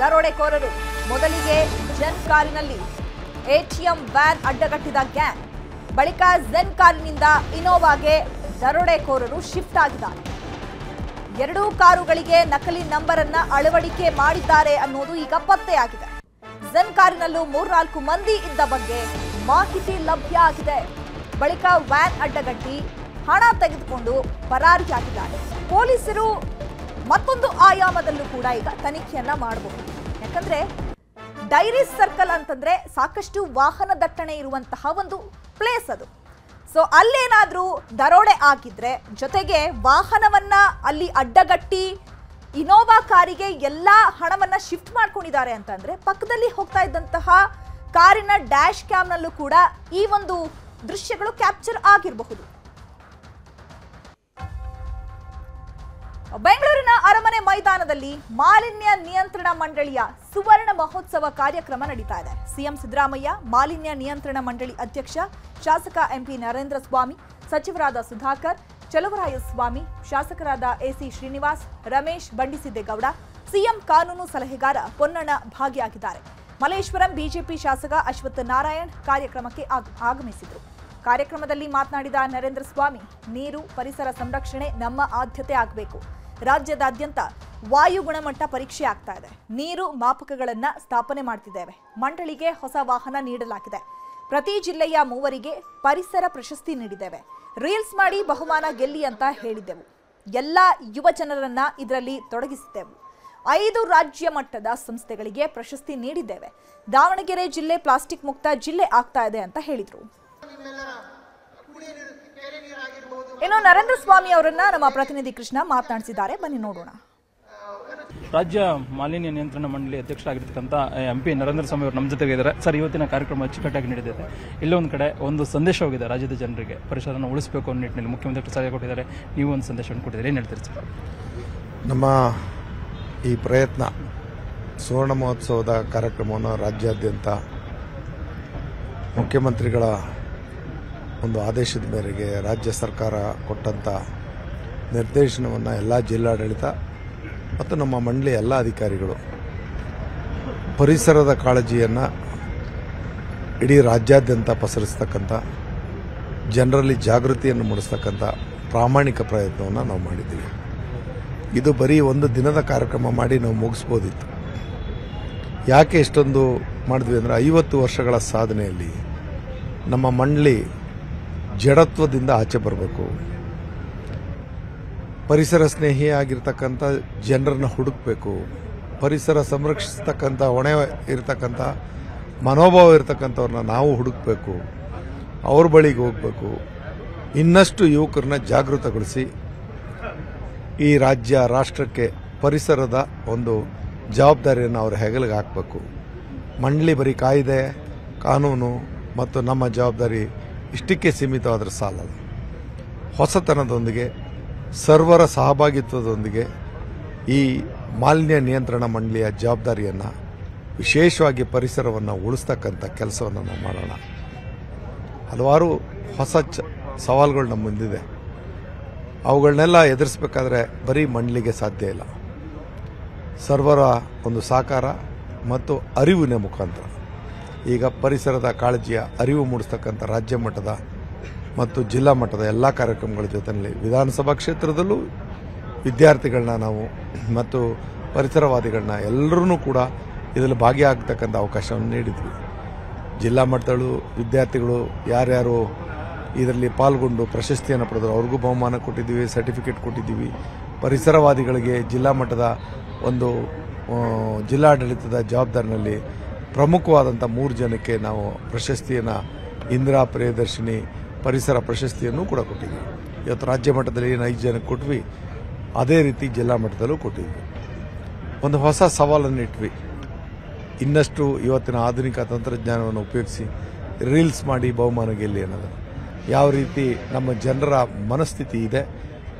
ದರೋಡೆಕೋರರು. ಮೊದಲಿಗೆ ಜೆನ್ ಕಾರಿನಲ್ಲಿ ಎಟಿಎಂ ವ್ಯಾನ್ ಅಡ್ಡಗಟ್ಟಿದ ಗ್ಯಾಂಗ್, ಬಳಿಕ ಜೆನ್ ಕಾರಿನಿಂದ ಇನೋವಾಗೆ ದರೋಡೆಕೋರರು ಶಿಫ್ಟ್ ಆಗಿದ್ದಾರೆ. 2 ಕಾರುಗಳಿಗೆ ನಕಲಿ ನಂಬರ್ ಅನ್ನ ಅಳವಡಿಕೆ ಮಾಡಿದ್ದಾರೆ ಅನ್ನೋದು ಈಗ ಪತ್ತೆಯಾಗಿದೆ. ಜೆನ್ ಕಾರಿನಲ್ಲೂ 3-4 ಮಂದಿ ಇದ್ದ ಬಗ್ಗೆ ಮಾಹಿತಿ ಲಭ್ಯ ಆಗಿದೆ. ಬಳಿಕ ವ್ಯಾನ್ ಅಡ್ಡಗಟ್ಟಿ ಹಣ ತೆಗೆದುಕೊಂಡು ಪರಾರಿಯಾಗಿದ್ದಾರೆ. ಪೊಲೀಸರು ಮತ್ತೊಂದು ಆಯಾಮದಲ್ಲೂ ಕೂಡ ಈಗ ತನಿಖೆಯನ್ನ ಮಾಡಬಹುದು. ಯಾಕಂದ್ರೆ ಡೈರಿ ಸರ್ಕಲ್ ಅಂತಂದ್ರೆ ಸಾಕಷ್ಟು ವಾಹನ ದಟ್ಟಣೆ ಇರುವಂತಹ ಒಂದು ಪ್ಲೇಸ್ ಅದು. ಸೊ ಅಲ್ಲೇನಾದ್ರೂ ದರೋಡೆ ಆಗಿದ್ರೆ, ಜೊತೆಗೆ ವಾಹನವನ್ನ ಅಲ್ಲಿ ಅಡ್ಡಗಟ್ಟಿ ಇನೋವಾ ಕಾರಿಗೆ ಎಲ್ಲಾ ಹಣವನ್ನ ಶಿಫ್ಟ್ ಮಾಡ್ಕೊಂಡಿದ್ದಾರೆ ಅಂತಂದ್ರೆ ಪಕ್ಕದಲ್ಲಿ ಹೋಗ್ತಾ ಇದ್ದಂತಹ ಕಾರಿನ ಡ್ಯಾಶ್ ಕ್ಯಾಮ್ನಲ್ಲೂ ಕೂಡ ಈ ಒಂದು ದೃಶ್ಯಗಳು ಕ್ಯಾಪ್ಚರ್ ಆಗಿರಬಹುದು. ಬೆಂಗಳೂರಿನ ಅರಮನೆ ಮೈದಾನದಲ್ಲಿ ಮಾಲಿನ್ಯ ನಿಯಂತ್ರಣ ಮಂಡಳಿಯ ಸುವರ್ಣ ಮಹೋತ್ಸವ ಕಾರ್ಯಕ್ರಮ ನಡೀತಾ ಇದೆ. ಸಿಎಂ ಸಿದ್ದರಾಮಯ್ಯ, ಮಾಲಿನ್ಯ ನಿಯಂತ್ರಣ ಮಂಡಳಿ ಅಧ್ಯಕ್ಷ ಶಾಸಕ ಎಂಪಿ ನರೇಂದ್ರ ಸ್ವಾಮಿ, ಸಚಿವರಾದ ಸುಧಾಕರ್, ಚಲುವರಾಯಸ್ವಾಮಿ, ಶಾಸಕರಾದ ಎಸಿ ಶ್ರೀನಿವಾಸ್, ರಮೇಶ್ ಬಂಡಿಸಿದ್ದೇಗೌಡ, ಸಿಎಂ ಕಾನೂನು ಸಲಹೆಗಾರ ಪೊನ್ನಣ್ಣ ಭಾಗಿಯಾಗಿದ್ದಾರೆ. ಮಲ್ಲೇಶ್ವರಂ ಬಿಜೆಪಿ ಶಾಸಕ ಅಶ್ವತ್ಥ ನಾರಾಯಣ್ ಕಾರ್ಯಕ್ರಮಕ್ಕೆ ಆಗಮಿಸಿದರು. ಕಾರ್ಯಕ್ರಮದಲ್ಲಿ ಮಾತನಾಡಿದ ನರೇಂದ್ರ ಸ್ವಾಮಿ, ನೀರು, ಪರಿಸರ ಸಂರಕ್ಷಣೆ ನಮ್ಮ ಆದ್ಯತೆ ಆಗಬೇಕು. ರಾಜ್ಯದಾದ್ಯಂತ ವಾಯು ಗುಣಮಟ್ಟ ಪರೀಕ್ಷೆ ಆಗ್ತಾ ಇದೆ. ನೀರು ಮಾಪಕಗಳನ್ನ ಸ್ಥಾಪನೆ ಮಾಡ್ತಿದ್ದೇವೆ. ಮಂಡಳಿಗೆ ಹೊಸ ವಾಹನ ನೀಡಲಾಗಿದೆ. ಪ್ರತಿ ಜಿಲ್ಲೆಯ 3 ಪರಿಸರ ಪ್ರಶಸ್ತಿ ನೀಡಿದ್ದೇವೆ. ರೀಲ್ಸ್ ಮಾಡಿ ಬಹುಮಾನ ಗೆಲ್ಲಿ ಅಂತ ಹೇಳಿದ್ದೆವು. ಎಲ್ಲ ಯುವ ಜನರನ್ನ ಇದರಲ್ಲಿ ತೊಡಗಿಸಿದ್ದೆವು. 5 ರಾಜ್ಯ ಮಟ್ಟದ ಸಂಸ್ಥೆಗಳಿಗೆ ಪ್ರಶಸ್ತಿ ನೀಡಿದ್ದೇವೆ. ದಾವಣಗೆರೆ ಜಿಲ್ಲೆ ಪ್ಲಾಸ್ಟಿಕ್ ಮುಕ್ತ ಜಿಲ್ಲೆ ಆಗ್ತಾ ಇದೆ ಅಂತ ಹೇಳಿದ್ರು. ಇನ್ನು ನರೇಂದ್ರ ಸ್ವಾಮಿ ಅವರನ್ನ ನಮ್ಮ ಪ್ರತಿನಿಧಿ ಕೃಷ್ಣ ಮಾತನಾಡಿಸಿದ್ದಾರೆ. ಬನ್ನಿ ನೋಡೋಣ. ರಾಜ್ಯ ಮಾಲಿನ್ಯ ನಿಯಂತ್ರಣ ಮಂಡಳಿ ಅಧ್ಯಕ್ಷರಾಗಿರ್ತಕ್ಕಂಥ ಎಂಪಿ ನರೇಂದ್ರ ಸ್ವಾಮಿ ಅವರು ನಮ್ಮ ಜೊತೆಗೆ ಇದ್ದಾರೆ. ಸರ್, ಇವತ್ತಿನ ಕಾರ್ಯಕ್ರಮ ಅಚ್ಚುಕಟ್ಟಾಗಿ ನಡೆದಿದೆ. ಇಲ್ಲೊಂದು ಕಡೆ ಒಂದು ಸಂದೇಶ ಹೋಗಿದೆ ರಾಜ್ಯದ ಜನರಿಗೆ, ಪರಿಸರವನ್ನು ಉಳಿಸಬೇಕು ಅನ್ನೋ ನಿಟ್ಟಿನಲ್ಲಿ ಮುಖ್ಯಮಂತ್ರಿ ಸಲಹೆ ಕೊಟ್ಟಿದ್ದಾರೆ. ನೀವು ಒಂದು ಸಂದೇಶವನ್ನು ಕೊಟ್ಟಿದ್ದೀರಿ, ಏನು ಹೇಳ್ತೀರಿ ಸರ್? ನಮ್ಮ ಈ ಪ್ರಯತ್ನ ಸುವರ್ಣ ಮಹೋತ್ಸವದ ಕಾರ್ಯಕ್ರಮವನ್ನು ರಾಜ್ಯಾದ್ಯಂತ ಮುಖ್ಯಮಂತ್ರಿಗಳ ಒಂದು ಆದೇಶದ ಮೇರೆಗೆ ರಾಜ್ಯ ಸರ್ಕಾರ ಕೊಟ್ಟಂಥ ನಿರ್ದೇಶನವನ್ನು ಎಲ್ಲ ಜಿಲ್ಲಾಡಳಿತ ಮತ್ತು ನಮ್ಮ ಮಂಡಳಿಯ ಎಲ್ಲ ಅಧಿಕಾರಿಗಳು ಪರಿಸರದ ಕಾಳಜಿಯನ್ನು ಇಡೀ ರಾಜ್ಯಾದ್ಯಂತ ಪಸರಿಸ್ತಕ್ಕಂಥ, ಜನರಲ್ಲಿ ಜಾಗೃತಿಯನ್ನು ಮೂಡಿಸ್ತಕ್ಕಂಥ ಪ್ರಾಮಾಣಿಕ ಪ್ರಯತ್ನವನ್ನು ನಾವು ಮಾಡಿದ್ದೀವಿ. ಇದು ಬರೀ ಒಂದು ದಿನದ ಕಾರ್ಯಕ್ರಮ ಮಾಡಿ ನಾವು ಮುಗಿಸ್ಬೋದಿತ್ತು. ಯಾಕೆ ಇಷ್ಟೊಂದು ಮಾಡಿದ್ವಿ ಅಂದರೆ 50 ವರ್ಷಗಳ ಸಾಧನೆಯಲ್ಲಿ ನಮ್ಮ ಮಂಡಳಿ ಜಡತ್ವದಿಂದ ಆಚೆ ಬರಬೇಕು, ಪರಿಸರ ಸ್ನೇಹಿಯಾಗಿರ್ತಕ್ಕಂಥ ಜನರನ್ನ ಹುಡುಕಬೇಕು, ಪರಿಸರ ಸಂರಕ್ಷಿಸ್ತಕ್ಕಂಥ ಹೊಣೆ ಇರತಕ್ಕಂಥ ಮನೋಭಾವ ಇರತಕ್ಕಂಥವ್ರನ್ನ ನಾವು ಹುಡುಕಬೇಕು, ಅವ್ರ ಬಳಿಗೆ ಹೋಗಬೇಕು. ಇನ್ನಷ್ಟು ಯುವಕರನ್ನ ಜಾಗೃತಗೊಳಿಸಿ ಈ ರಾಜ್ಯ ರಾಷ್ಟ್ರಕ್ಕೆ ಪರಿಸರದ ಒಂದು ಜವಾಬ್ದಾರಿಯನ್ನು ಅವ್ರ ಹೆಗಲಿಗೆ ಹಾಕಬೇಕು. ಮಂಡಳಿ ಬರೀ ಕಾಯ್ದೆ, ಕಾನೂನು ಮತ್ತು ನಮ್ಮ ಜವಾಬ್ದಾರಿ ಇಷ್ಟಕ್ಕೆ ಸೀಮಿತವಾದರೆ ಸಾಲಲ್ಲ. ಹೊಸತನದೊಂದಿಗೆ, ಸರ್ವರ ಸಹಭಾಗಿತ್ವದೊಂದಿಗೆ ಈ ಮಾಲಿನ್ಯ ನಿಯಂತ್ರಣ ಮಂಡಳಿಯ ಜವಾಬ್ದಾರಿಯನ್ನು, ವಿಶೇಷವಾಗಿ ಪರಿಸರವನ್ನು ಉಳಿಸ್ತಕ್ಕಂಥ ಕೆಲಸವನ್ನು ನಾವು ಮಾಡೋಣ. ಹಲವಾರು ಹೊಸ ಸವಾಲುಗಳು ನಮ್ಮ ಮುಂದಿದೆ. ಅವುಗಳನ್ನೆಲ್ಲ ಎದುರಿಸಬೇಕಾದ್ರೆ ಬರೀ ಮಂಡಳಿಗೆ ಸಾಧ್ಯ ಇಲ್ಲ. ಸರ್ವರ ಒಂದು ಸಹಕಾರ ಮತ್ತು ಅರಿವಿನ ಮುಖಾಂತರ ಈಗ ಪರಿಸರದ ಕಾಳಜಿಯ ಅರಿವು ಮೂಡಿಸ್ತಕ್ಕಂಥ ರಾಜ್ಯ ಮಟ್ಟದ ಮತ್ತು ಜಿಲ್ಲಾ ಮಟ್ಟದ ಎಲ್ಲ ಕಾರ್ಯಕ್ರಮಗಳ ಜೊತೆಯಲ್ಲಿ ವಿಧಾನಸಭಾ ಕ್ಷೇತ್ರದಲ್ಲೂ ವಿದ್ಯಾರ್ಥಿಗಳನ್ನ ನಾವು ಮತ್ತು ಪರಿಸರವಾದಿಗಳನ್ನ ಎಲ್ಲರೂ ಕೂಡ ಇದರಲ್ಲಿ ಭಾಗಿಯಾಗತಕ್ಕಂಥ ಅವಕಾಶವನ್ನು ನೀಡಿದ್ವಿ. ಜಿಲ್ಲಾ ಮಟ್ಟದಲ್ಲೂ ವಿದ್ಯಾರ್ಥಿಗಳು ಯಾರ್ಯಾರು ಇದರಲ್ಲಿ ಪಾಲ್ಗೊಂಡು ಪ್ರಶಸ್ತಿಯನ್ನು ಪಡೆದರು ಅವ್ರಿಗೂ ಬಹುಮಾನ ಕೊಟ್ಟಿದ್ದೀವಿ, ಸರ್ಟಿಫಿಕೇಟ್ ಕೊಟ್ಟಿದ್ದೀವಿ. ಪರಿಸರವಾದಿಗಳಿಗೆ ಜಿಲ್ಲಾ ಮಟ್ಟದ ಒಂದು ಜಿಲ್ಲಾಡಳಿತದ ಜವಾಬ್ದಾರಿನಲ್ಲಿ ಪ್ರಮುಖವಾದಂಥ 3 ಜನಕ್ಕೆ ನಾವು ಪ್ರಶಸ್ತಿಯನ್ನು, ಇಂದಿರಾ ಪ್ರಿಯದರ್ಶಿನಿ ಪರಿಸರ ಪ್ರಶಸ್ತಿಯನ್ನು ಕೂಡ ಕೊಟ್ಟಿದ್ವಿ. ಇವತ್ತು ರಾಜ್ಯ ಮಟ್ಟದಲ್ಲಿ ಏನು 5 ಜನಕ್ಕೆ ಕೊಟ್ವಿ, ಅದೇ ರೀತಿ ಜಿಲ್ಲಾ ಮಟ್ಟದಲ್ಲೂ ಕೊಟ್ಟಿದ್ವಿ. ಒಂದು ಹೊಸ ಸವಾಲನ್ನು ಇಟ್ವಿ. ಇನ್ನಷ್ಟು ಇವತ್ತಿನ ಆಧುನಿಕ ತಂತ್ರಜ್ಞಾನವನ್ನು ಉಪಯೋಗಿಸಿ ರೀಲ್ಸ್ ಮಾಡಿ ಬಹುಮಾನ ಗೆಲ್ಲಿ ಅನ್ನೋದು ಯಾವ ರೀತಿ ನಮ್ಮ ಜನರ ಮನಸ್ಥಿತಿ ಇದೆ,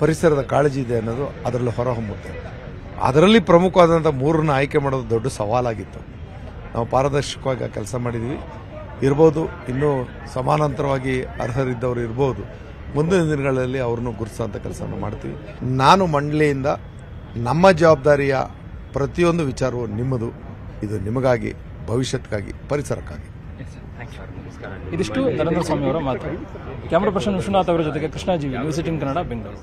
ಪರಿಸರದ ಕಾಳಜಿ ಇದೆ ಅನ್ನೋದು ಅದರಲ್ಲಿ ಹೊರಹೊಮ್ಮುತ್ತೆ. ಅದರಲ್ಲಿ ಪ್ರಮುಖವಾದಂಥ 3 ಆಯ್ಕೆ ಮಾಡೋದು ದೊಡ್ಡ ಸವಾಲಾಗಿತ್ತು. ನಾವು ಪಾರದರ್ಶಕವಾಗಿ ಕೆಲಸ ಮಾಡಿದ್ವಿ. ಇರ್ಬೋದು, ಇನ್ನೂ ಸಮಾನಾಂತರವಾಗಿ ಅರ್ಹರಿದ್ದವರು ಇರ್ಬೋದು. ಮುಂದಿನ ದಿನಗಳಲ್ಲಿ ಅವ್ರನ್ನೂ ಗುರುತಿಸುವಂಥ ಕೆಲಸವನ್ನು ಮಾಡ್ತೀವಿ. ನಾನು ಮಂಡಳಿಯಿಂದ ನಮ್ಮ ಜವಾಬ್ದಾರಿಯ ಪ್ರತಿಯೊಂದು ವಿಚಾರವೂ ನಿಮ್ಮದು. ಇದು ನಿಮಗಾಗಿ, ಭವಿಷ್ಯಕ್ಕಾಗಿ, ಪರಿಸರಕ್ಕಾಗಿ. ಇದಿಷ್ಟು ನರೇಂದ್ರ ಸ್ವಾಮಿ ಅವರ ಮಾತು. ಕ್ಯಾಮರಾ ಪರ್ಸನ್ ವಿಶ್ವನಾಥ್ ಅವರ ಜೊತೆಗೆ ಕೃಷ್ಣಾಜೀವಿ, ನ್ಯೂಸ್ 18 ಕನ್ನಡ, ಬೆಂಗಳೂರು.